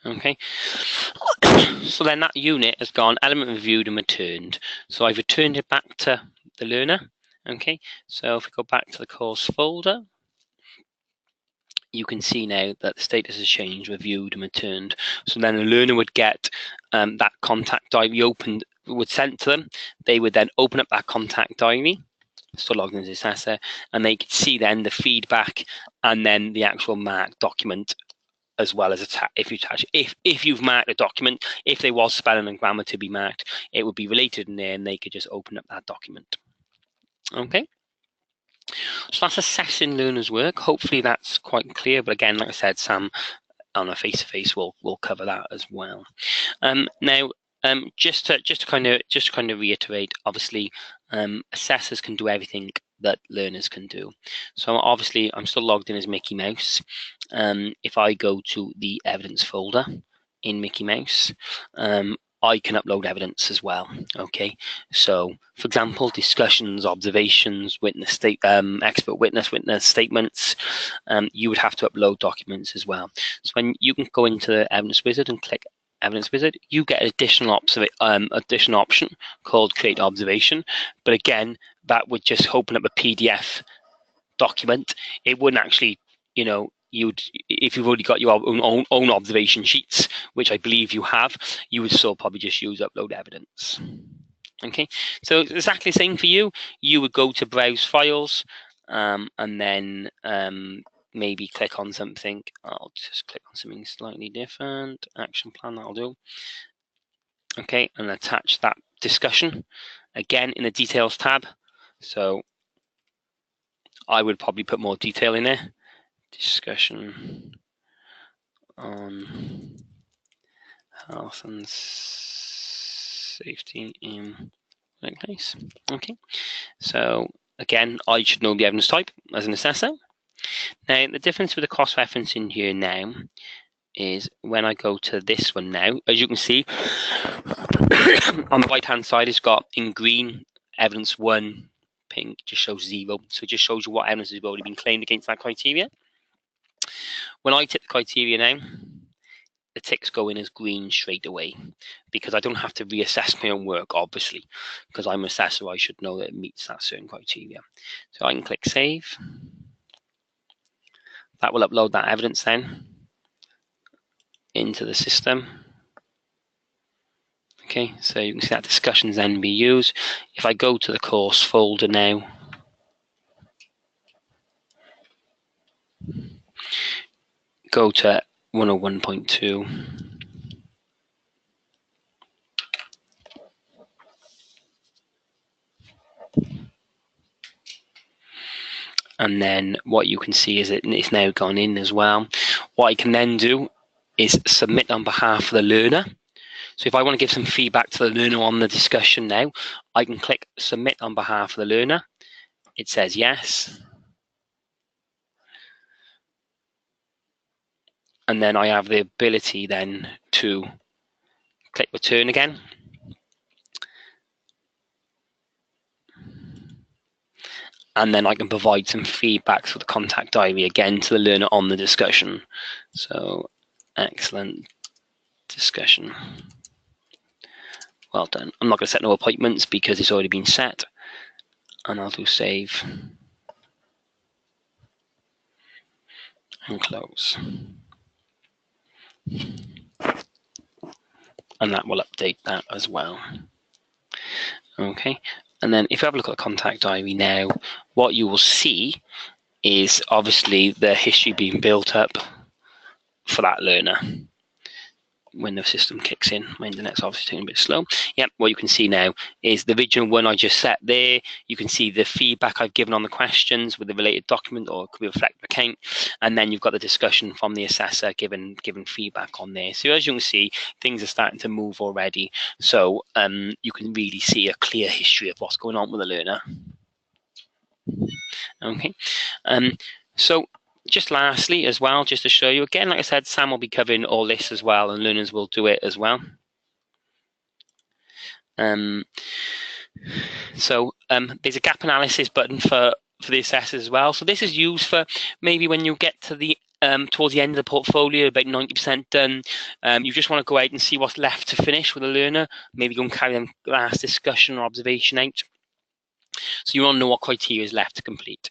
Speaker 1: Okay, so then that unit has gone element reviewed and returned. So I've returned it back to the learner. Okay, so if we go back to the course folder, you can see now that the status has changed, reviewed and returned. So then the learner would get that contact diary opened, would send to them. They would then open up that contact diary, still logged in as assessor, and they could see then the feedback and then the actual marked document, as well as if you've marked a document, if there was spelling and grammar to be marked, it would be related in there and they could just open up that document. Okay. So that's assessing learners' work. Hopefully that's quite clear. But again, like I said, Sam on a face-to-face will cover that as well. Now, just to kind of reiterate, obviously, assessors can do everything that learners can do. So obviously, I'm still logged in as Mickey Mouse. If I go to the evidence folder in Mickey Mouse, I can upload evidence as well. Okay, so for example, discussions, observations, expert witness statements, you would have to upload documents as well. So when you can go into the evidence wizard and click evidence wizard, you get an additional option called create observation. But again, that would just open up a PDF document. It wouldn't actually, if you've already got your own observation sheets, which I believe you have, you would still probably just use upload evidence. Okay, so exactly the same for you. You would go to browse files, and then maybe click on something. I'll just click on something slightly different. Action plan, that'll do. Okay, and attach that discussion again in the details tab. So I would probably put more detail in there. Discussion on health and safety in workplace. Okay, so again, I should know the evidence type as an assessor. Now, the difference with the cross-referencing here now is when I go to this one now, as you can see, on the right-hand side, it's got in green, evidence 1, pink just shows 0. So it just shows you what evidence has already been claimed against that criteria. When I tick the criteria now, the ticks go in as green straight away, because I don't have to reassess my own work, obviously, because I'm an assessor, I should know that it meets that certain criteria. So I can click save. That will upload that evidence then into the system. Okay, so you can see that discussions NBUs. If I go to the course folder now, go to 101.2. And then what you can see is it's now gone in as well. What I can then do is submit on behalf of the learner. So if I want to give some feedback to the learner on the discussion now, I can click submit on behalf of the learner. It says yes. And then I have the ability then to click return again. And then I can provide some feedback for the contact diary again to the learner on the discussion. So excellent discussion. Well done. I'm not going to set no appointments because it's already been set. And I'll do save and close. And that will update that as well. Okay. And then if you have a look at the contact diary now, what you will see is obviously the history being built up for that learner when the system kicks in. My internet's obviously taking a bit slow. Yep, what you can see now is the original one I just set there. You can see the feedback I've given on the questions with the related document, or it could be a reflective account. And then you've got the discussion from the assessor giving feedback on there. So as you can see, things are starting to move already. So you can really see a clear history of what's going on with the learner. Okay. So just lastly as well, just to show you again, like I said, Sam will be covering all this as well, and learners will do it as well. So there's a gap analysis button for the assessors as well. So this is used for maybe when you get to the towards the end of the portfolio, about 90% done. You just want to go out and see what's left to finish with a learner. Maybe go and carry them last discussion or observation out. So you want to know what criteria is left to complete.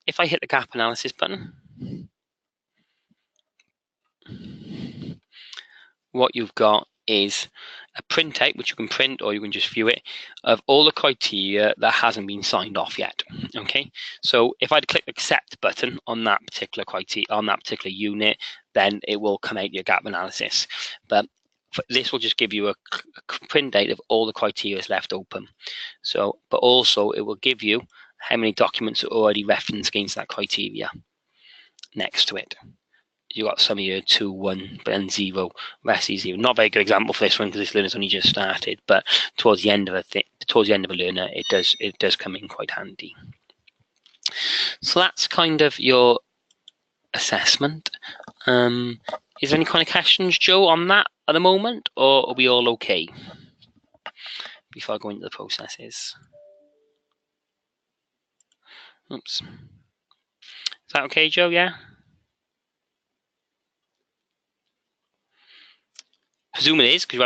Speaker 1: If I hit the gap analysis button, what you've got is a printout, which you can print or you can just view it, of all the criteria that hasn't been signed off yet. Okay, so if I'd click the accept button on that particular criteria, on that particular unit, then it will come out your gap analysis. But this will just give you a printout of all the criteria left open. So, but also it will give you how many documents are already referenced against that criteria next to it. You got some here 2, 1, but then 0. Rest is 0. Not a very good example for this one because this learner's only just started. But towards the end of a learner, it does come in quite handy. So that's kind of your assessment. Is there any kind of questions, Joe, on that at the moment, or are we all okay? Before I go into the processes. Oops. Is that okay, Joe? Yeah. Presume it is, because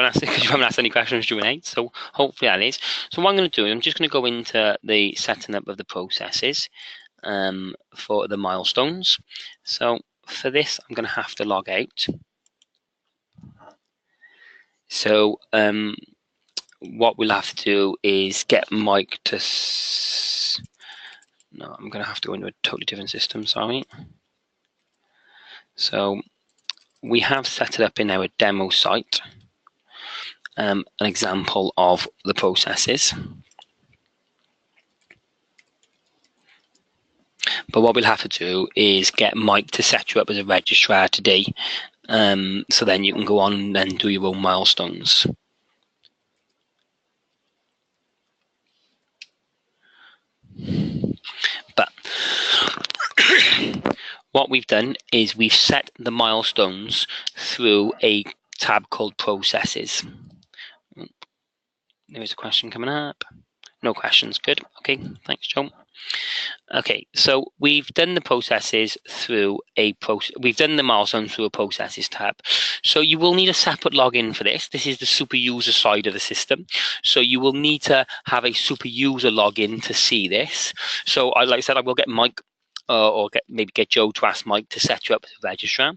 Speaker 1: you haven't asked any questions during 8, so hopefully that is. So what I'm going to do, I'm just going to go into the setting up of the processes for the milestones. So for this, I'm going to have to log out. So what we'll have to do is get Mike to... No, I'm going to have to go into a totally different system, sorry. So we have set it up in our demo site. An example of the processes. But what we'll have to do is get Mike to set you up as a registrar today, so then you can go on and do your own milestones. But what we've done is we've set the milestones through a tab called Processes. There is a question coming up. No questions. Good. Okay. Thanks, Joe. Okay, so we've done the processes through we've done the milestones through a processes tab. So you will need a separate login for this. This is the super user side of the system. So you will need to have a super user login to see this. So like I said, I will get Mike or maybe get Joe to ask Mike to set you up as a registrar.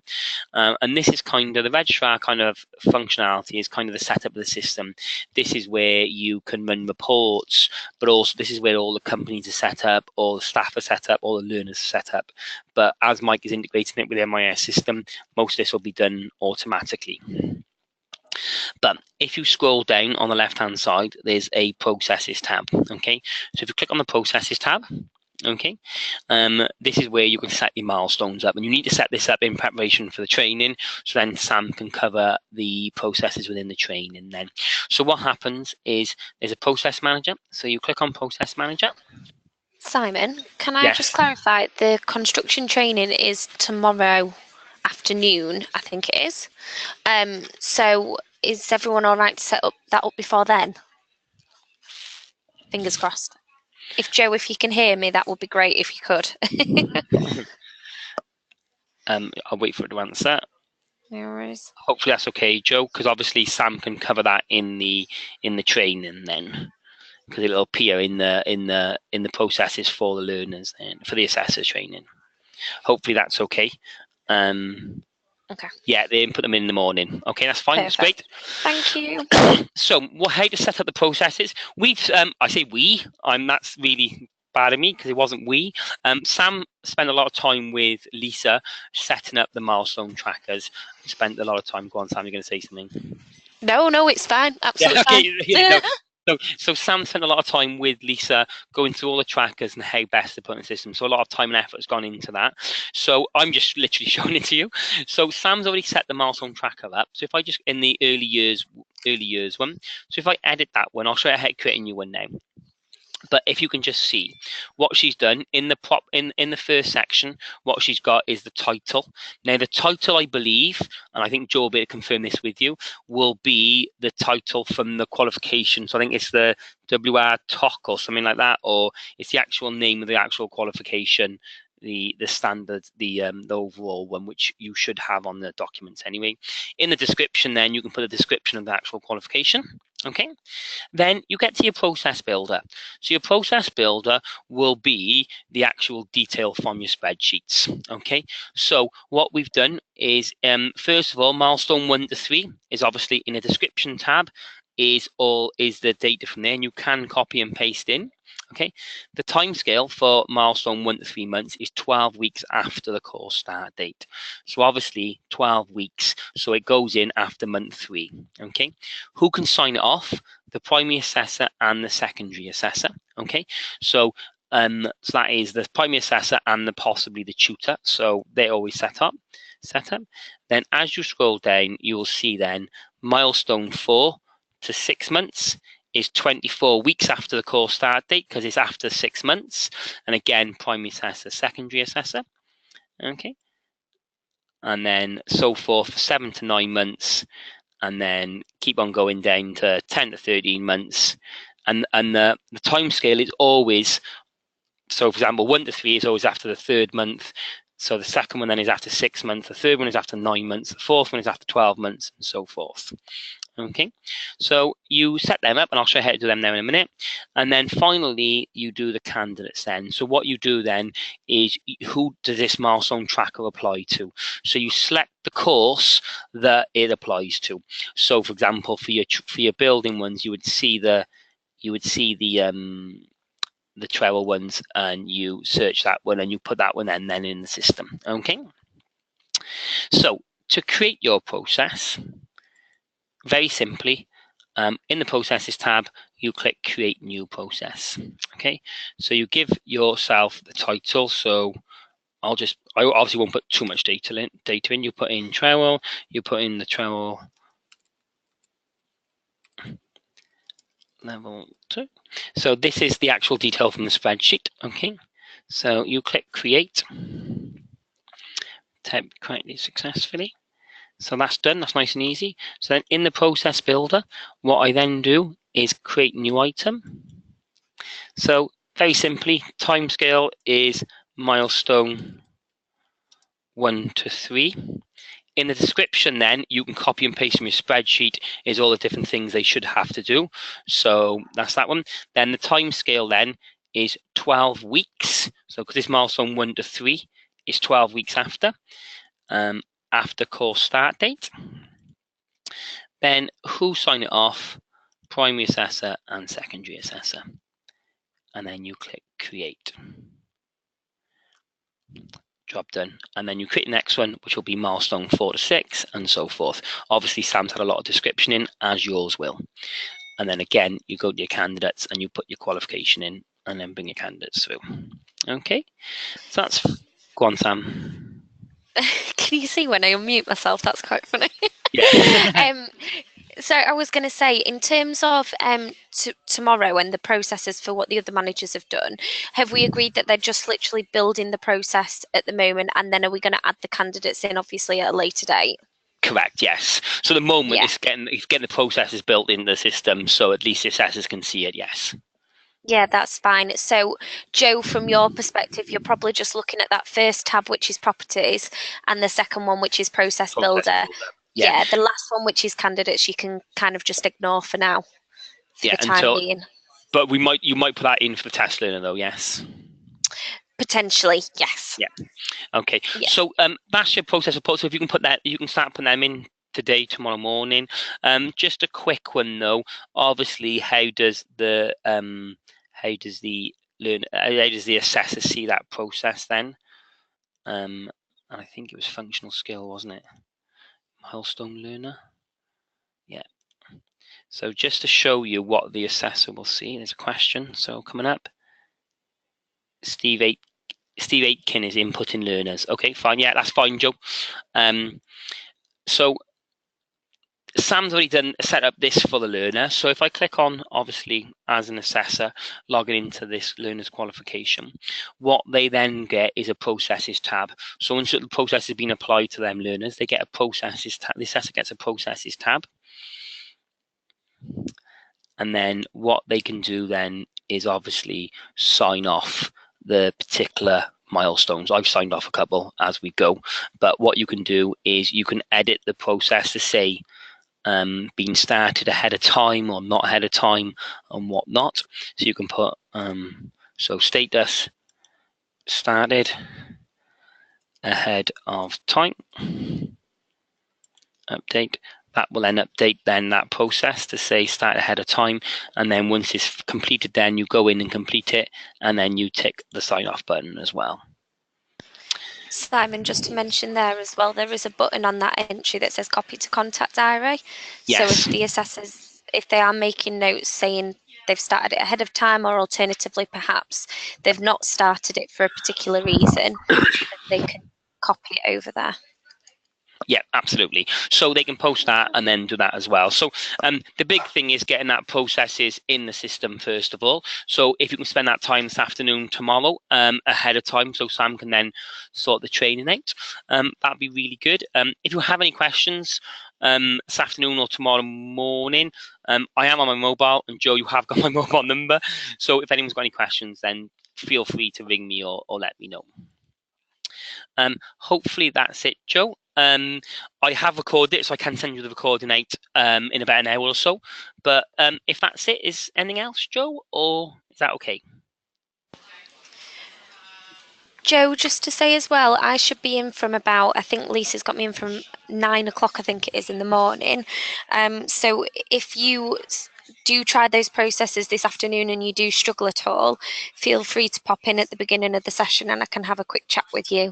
Speaker 1: And this is kind of the registrar kind of functionality is kind of the setup of the system. This is where you can run reports, but also this is where all the companies are set up, all the staff are set up, all the learners are set up. But as Mike is integrating it with the MIS system, most of this will be done automatically. But if you scroll down on the left hand side, there's a processes tab. Okay, so if you click on the processes tab, okay, this is where you can set your milestones up, and you need to set this up in preparation for the training, so then Sam can cover the processes within the training then. So what happens is there's a process manager, so you click on process manager.
Speaker 2: Simon, can I just clarify, the construction training is tomorrow afternoon, I think it is. So is everyone all right to set that up before then? Fingers crossed. If Joe, if you can hear me, that would be great if you could.
Speaker 1: I'll wait for it to answer.
Speaker 2: No worries.
Speaker 1: Hopefully that's okay, Joe, because obviously Sam can cover that in the training then, because it'll appear in the processes for the learners and for the assessor training. Hopefully that's okay.
Speaker 2: Okay.
Speaker 1: Yeah, they input them in the morning. Okay, that's fine.
Speaker 2: Perfect.
Speaker 1: That's great.
Speaker 2: Thank you.
Speaker 1: So, how to set up the processes? We've, I say we. That's really bad of me because it wasn't we. Sam spent a lot of time with Lisa setting up the milestone trackers. Spent a lot of time. Go on, Sam. You're going to say something.
Speaker 2: No, it's fine. Absolutely fine.
Speaker 1: Yeah, no. So Sam spent a lot of time with Lisa going through all the trackers and how best to put in the system. So a lot of time and effort has gone into that. So I'm just literally showing it to you. So Sam's already set the milestone tracker up. So if I just in the early years one. So if I edit that one, I'll show you how to create a new one now. But if you can just see what she's done in the first section, what she's got is the title. Now the title, I believe, and I think Joe will be able to confirm this with you, will be the title from the qualification. So I think it's the WR TOC or something like that, or it's the actual name of the actual qualification, the standard, the overall one, which you should have on the documents anyway. In the description, then you can put a description of the actual qualification. Okay, then you get to your process builder. So your process builder will be the actual detail from your spreadsheets. Okay, so what we've done is, first of all, milestone 1 to 3 is obviously in a description tab, is the data from there, and you can copy and paste in. Okay, the timescale for milestone 1 to 3 months is 12 weeks after the course start date. So obviously 12 weeks, so it goes in after month 3. Okay, who can sign it off? The primary assessor and the secondary assessor. Okay, so so that is the primary assessor and possibly the tutor. So they always set up. Then as you scroll down, you will see then milestone 4 to 6 months is 24 weeks after the course start date, because it's after 6 months. And again, primary assessor, secondary assessor. Okay. And then so forth for 7 to 9 months, and then keep on going down to 10 to 13 months. And the time scale is always, so for example, 1 to 3 is always after the 3rd month. So the second one then is after 6 months, the third one is after 9 months, the fourth one is after 12 months, and so forth. Okay, so you set them up, and I'll show you how to do them now in a minute. And then finally, you do the candidates then. So what you do then is, who does this milestone tracker apply to? So you select the course that it applies to. So for example, for your building ones, you would see the Trello ones, and you search that one and you put that one then in the system. Okay, so to create your process, very simply, in the processes tab, you click create new process. Okay, so you give yourself the title. So I obviously won't put too much data in. You put in Trello, you put in the Trello level 2. So this is the actual detail from the spreadsheet. Okay, so you click create. typed correctly successfully. So that's done. That's nice and easy. So then in the process builder, what I then do is create new item. So very simply, timescale is milestone 1 to 3. In the description then, you can copy and paste from your spreadsheet is all the different things they should have to do. So that's that one. Then the timescale then is 12 weeks. So because this milestone 1 to 3 is 12 weeks after course start date. Then who sign it off? Primary assessor and secondary assessor. And then you click create. Job done. And then you create the next one, which will be milestone 4 to 6 and so forth. Obviously, Sam's had a lot of description in, as yours will. And then again, you go to your candidates and you put your qualification in and then bring your candidates through. Okay, so that's, go on, Sam.
Speaker 2: Can you see when I unmute myself? That's quite funny.
Speaker 1: Yeah.
Speaker 2: So I was going to say, in terms of tomorrow and the processes for what the other managers have done, have we agreed that they're just literally building the process at the moment, and then are we going to add the candidates in, obviously, at a later date?
Speaker 1: Correct, yes. So the moment it's getting the processes built in the system, so at least the assessors can see it, yes.
Speaker 2: Yeah, that's fine. So, Joe, from your perspective, you're probably just looking at that first tab, which is properties, and the second one, which is process builder. Yeah, the last one, which is candidates, you can kind of just ignore for now, for the time being.
Speaker 1: But you might put that in for the test learner, though, yes?
Speaker 2: Potentially, yes.
Speaker 1: Yeah. Okay. Yeah. So that's your process report. So if you can put that, you can start putting them in today, tomorrow morning. Just a quick one, though. Obviously, how does the assessor see that process then? And I think it was functional skill, wasn't it? Milestone learner. Yeah. So just to show you what the assessor will see, there's a question. So coming up, Steve Aitken is inputting learners. Okay, fine. Yeah, that's fine, Joe. So Sam's already set up this for the learner. So if I click on, obviously, as an assessor, logging into this learner's qualification, what they then get is a processes tab. So once the process has been applied to them learners, they get a processes tab. The assessor gets a processes tab. And then what they can do then is obviously sign off the particular milestones. I've signed off a couple as we go, but what you can do is you can edit the process to say being started ahead of time or not ahead of time and whatnot. So you can put so status started ahead of time, update. That will then update then that process to say start ahead of time, and then once it's completed, then you go in and complete it, and then you tick the sign off button as well.
Speaker 2: Simon, just to mention there as well, there is a button on that entry that says copy to contact diary. Yes. So if the assessors, if they are making notes saying they've started it ahead of time, or alternatively perhaps they've not started it for a particular reason, they can copy it over there.
Speaker 1: Yeah, absolutely. So they can post that and then do that as well. So the big thing is getting that processes in the system first of all. So if you can spend that time this afternoon, tomorrow, ahead of time, so Sam can then sort the training out, that'd be really good. If you have any questions this afternoon or tomorrow morning, I am on my mobile, and Joe, you have got my mobile number. So if anyone's got any questions, then feel free to ring me or let me know. Hopefully that's it, Joe. I have recorded it, so I can send you the recording out in about an hour or so. But if that's it, is anything else, Joe, or is that okay?
Speaker 2: Joe, just to say as well, I should be in from about, I think Lisa's got me in from 9 o'clock, I think it is, in the morning. So if you do try those processes this afternoon and you do struggle at all, feel free to pop in at the beginning of the session and I can have a quick chat with you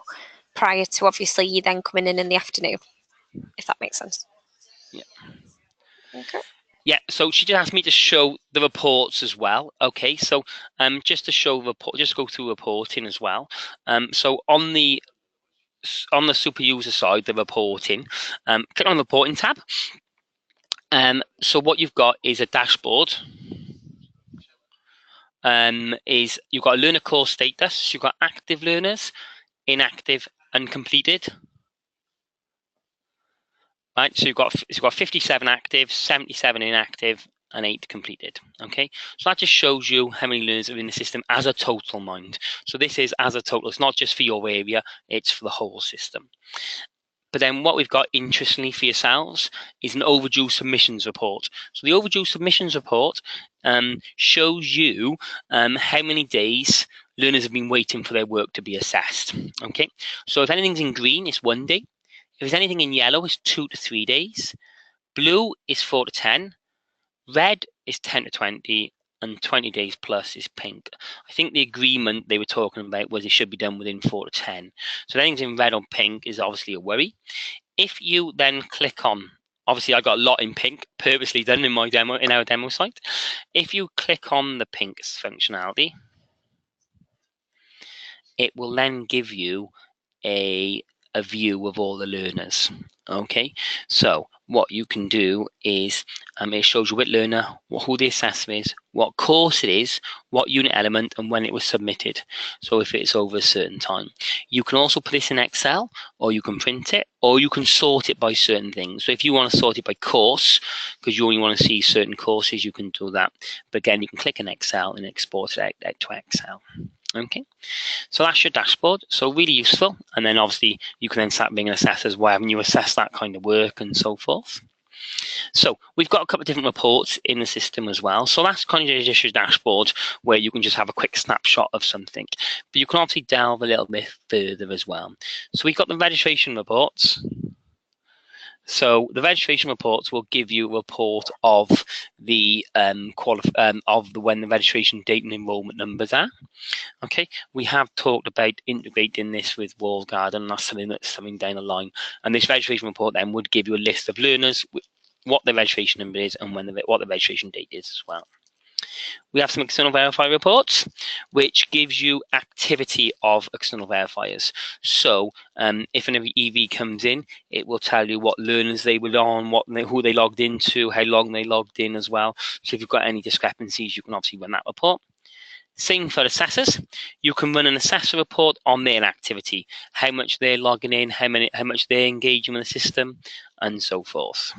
Speaker 2: prior to obviously you then coming in the afternoon, if that makes sense.
Speaker 1: Yeah.
Speaker 2: Okay.
Speaker 1: Yeah, so she just asked me to show the reports as well. Okay, so just to show just go through reporting as well. So on the super user side, the reporting, click on the reporting tab. So what you've got is a dashboard. You've got a learner course status, you've got active learners, inactive, and completed. right? So you've got 57 active, 77 inactive, and 8 completed. Okay, so that just shows you how many learners are in the system as a total, mind. So this is as a total. It's not just for your area; it's for the whole system. But then what we've got, interestingly for yourselves, is an overdue submissions report. So the overdue submissions report shows you how many days learners have been waiting for their work to be assessed. Okay, so if anything's in green, it's 1 day. If there's anything in yellow, it's 2 to 3 days. Blue is 4 to 10. Red is 10 to 20. And 20 days plus is pink. I think the agreement they were talking about was it should be done within 4 to 10. So anything in red or pink is obviously a worry. If you then click on, obviously I got a lot in pink purposely done in my demo, in our demo site. If you click on the pink functionality, it will then give you a view of all the learners. Okay, so what you can do is it shows you what learner, who the assessor is, what course it is, what unit element, and when it was submitted. So if it's over a certain time, you can also put this in Excel, or you can print it, or you can sort it by certain things. So if you want to sort it by course, because you only want to see certain courses, you can do that. But again, you can click in Excel and export it out to Excel. Okay, so that's your dashboard. So really useful. And then obviously you can then start being assessors. Why haven't you assessed that kind of work and so forth? So we've got a couple of different reports in the system as well. So that's kind of just your dashboard where you can just have a quick snapshot of something. But you can obviously delve a little bit further as well. So we've got the registration reports. So the registration reports will give you a report of the when the registration date and enrollment numbers are. Okay, we have talked about integrating this with Walled Garden. That's something down the line. And this registration report then would give you a list of learners, what the registration number is, and what the registration date is as well. We have some external verifier reports, which gives you activity of external verifiers. So if an EV comes in, it will tell you what learners they were on, who they logged into, how long they logged in as well. So if you've got any discrepancies, you can obviously run that report. Same for assessors. You can run an assessor report on their activity, how much they're logging in, how much they're engaging with the system, and so forth.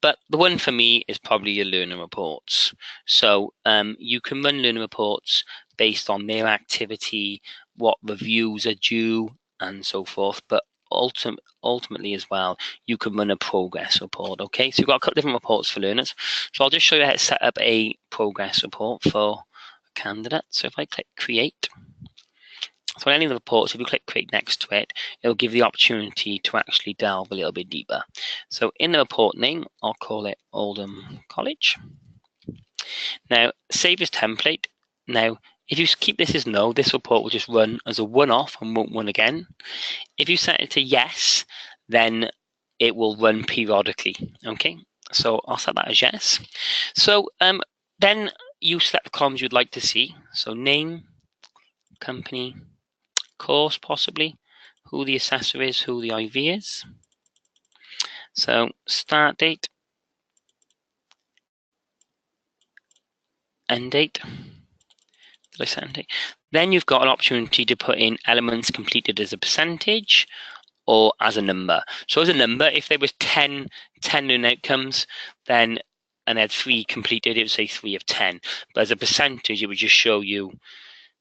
Speaker 1: But the one for me is probably your learner reports. So you can run learner reports based on their activity, what reviews are due, and so forth. But ultimately as well, you can run a progress report. Okay, so you've got a couple of different reports for learners. So I'll just show you how to set up a progress report for a candidate. So if I click create, so any of the reports, if you click create next to it, it'll give you the opportunity to actually delve a little bit deeper. So in the report name, I'll call it Oldham College. Now, save as template. Now, if you keep this as no, this report will just run as a one-off and won't run again. If you set it to yes, then it will run periodically. Okay, so I'll set that as yes. So then you select the columns you'd like to see. So name, company, course possibly, who the assessor is, who the IV is. So start date, end date. Did I say end date? Then you've got an opportunity to put in elements completed as a percentage or as a number. So as a number, if there was 10 learning outcomes, then and had 3 completed, it would say 3 of 10. But as a percentage, it would just show you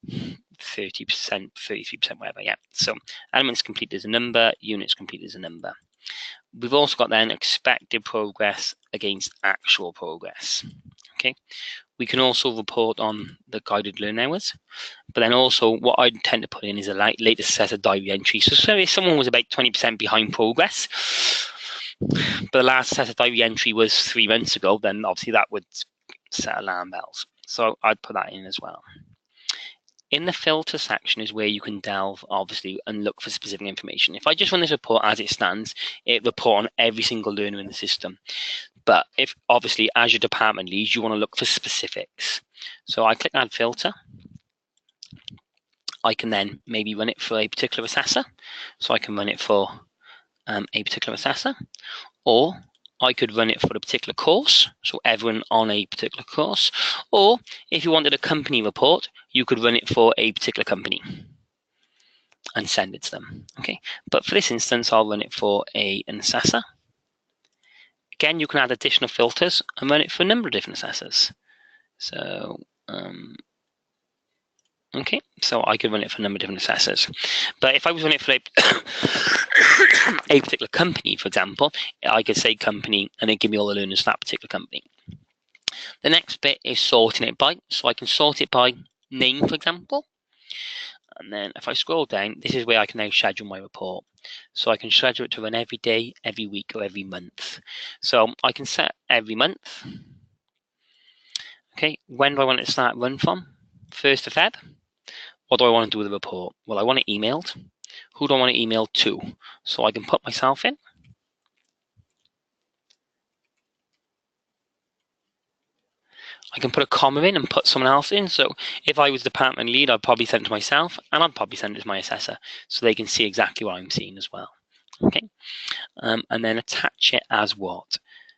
Speaker 1: 30%, 33%, whatever. Yeah. So elements completed as a number, units completed as a number. We've also got then expected progress against actual progress. Okay. We can also report on the guided learn hours, but then also what I tend to put in is a latest set of diary entry. So if someone was about 20% behind progress, but the last set of diary entry was 3 months ago, then obviously that would set alarm bells. So I'd put that in as well. In the filter section is where you can delve, obviously, and look for specific information. If I just run this report as it stands, it will report on every single learner in the system. But if, obviously, as your department leads, you want to look for specifics. So I click Add Filter. I can then maybe run it for a particular assessor. So I can run it for a particular assessor. Or I could run it for a particular course, so everyone on a particular course. Or if you wanted a company report, you could run it for a particular company. and send it to them. Okay, but for this instance, I'll run it for an assessor. Again, you can add additional filters and run it for a number of different assessors. So, okay, so I could run it for a number of different assessors. But if I was running it for a particular company, for example, I could say company and then give me all the learners for that particular company. The next bit is sorting it by. So I can sort it by name, for example. And then if I scroll down, this is where I can now schedule my report. So I can schedule it to run every day, every week, or every month. So I can set every month. Okay, when do I want it to start run from? 1st of Feb. What do I want to do with the report? Well, I want it emailed. Who do I want it emailed to? So I can put myself in. I can put a comma in and put someone else in. So if I was department lead, I'd probably send it to myself, and I'd probably send it to my assessor so they can see exactly what I'm seeing as well. Okay, and then attach it as what?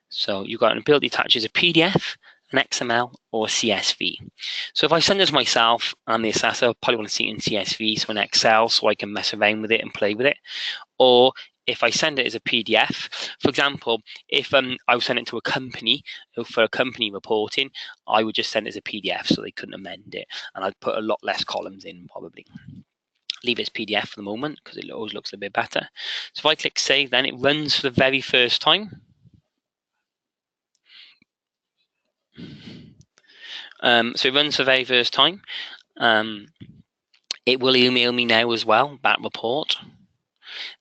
Speaker 1: So you've got an ability to attach as a PDF, an XML, or a CSV. So if I send it to myself and the assessor, I probably want to see it in CSV, so in Excel, so I can mess around with it and play with it. Or if I send it as a PDF, for example, if I would send it to a company for a company reporting, I would just send it as a PDF so they couldn't amend it, and I'd put a lot less columns in probably. Leave it as PDF for the moment because it always looks a bit better. So if I click save, then it runs for the very first time. So it runs for the very first time. It will email me now as well, that report.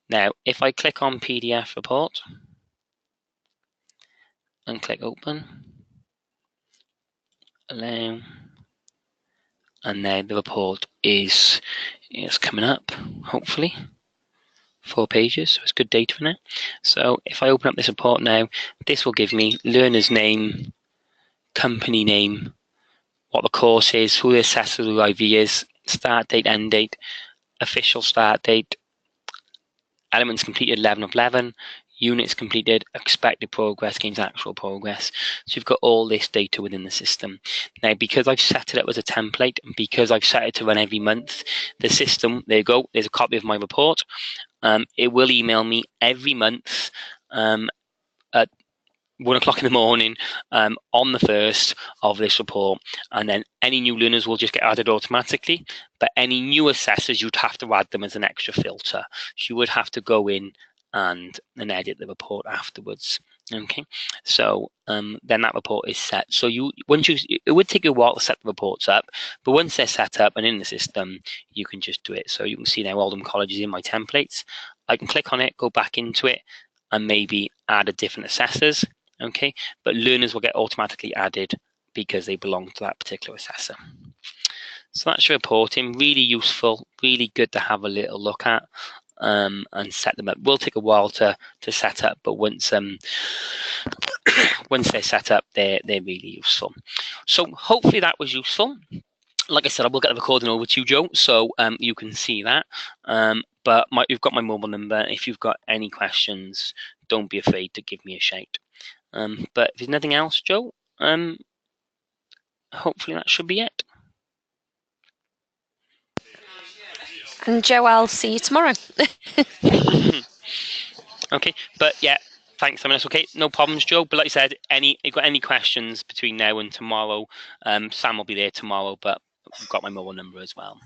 Speaker 1: Now, if I click on PDF report and click open, allow, and now the report is coming up, hopefully. 4 pages, so it's good data for now. So if I open up this report now, this will give me learner's name, company name, what the course is, who the assessor, who IV is, start date, end date, official start date, elements completed 11 of 11, units completed, expected progress against actual progress. So you've got all this data within the system. Now, because I've set it up as a template, and because I've set it to run every month, the system, there you go, there's a copy of my report. It will email me every month at 1 o'clock in the morning on the 1st of this report, and then any new learners will just get added automatically, but any new assessors, you'd have to add them as an extra filter. So you would have to go in and edit the report afterwards. Okay, so then that report is set. So it would take you a while to set the reports up, but once they're set up and in the system, you can just do it. So you can see now Oldham College is in my templates. I can click on it, go back into it, and maybe add a different assessors. Okay, but learners will get automatically added because they belong to that particular assessor. So that's your reporting, really useful, really good to have a little look at and set them up. Will take a while to set up, but once once they're set up, they're really useful. So hopefully that was useful. Like I said, I will get the recording over to you, Joe, so you can see that. But you've got my mobile number. If you've got any questions, don't be afraid to give me a shout. But if there's nothing else, Joe, hopefully that should be it.
Speaker 2: And Joe, I'll see you tomorrow.
Speaker 1: Okay, but yeah, thanks, Simon. That's okay, no problems, Joe. But like I said, if you've got any questions between now and tomorrow, Sam will be there tomorrow, but I've got my mobile number as well.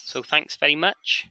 Speaker 1: So thanks very much.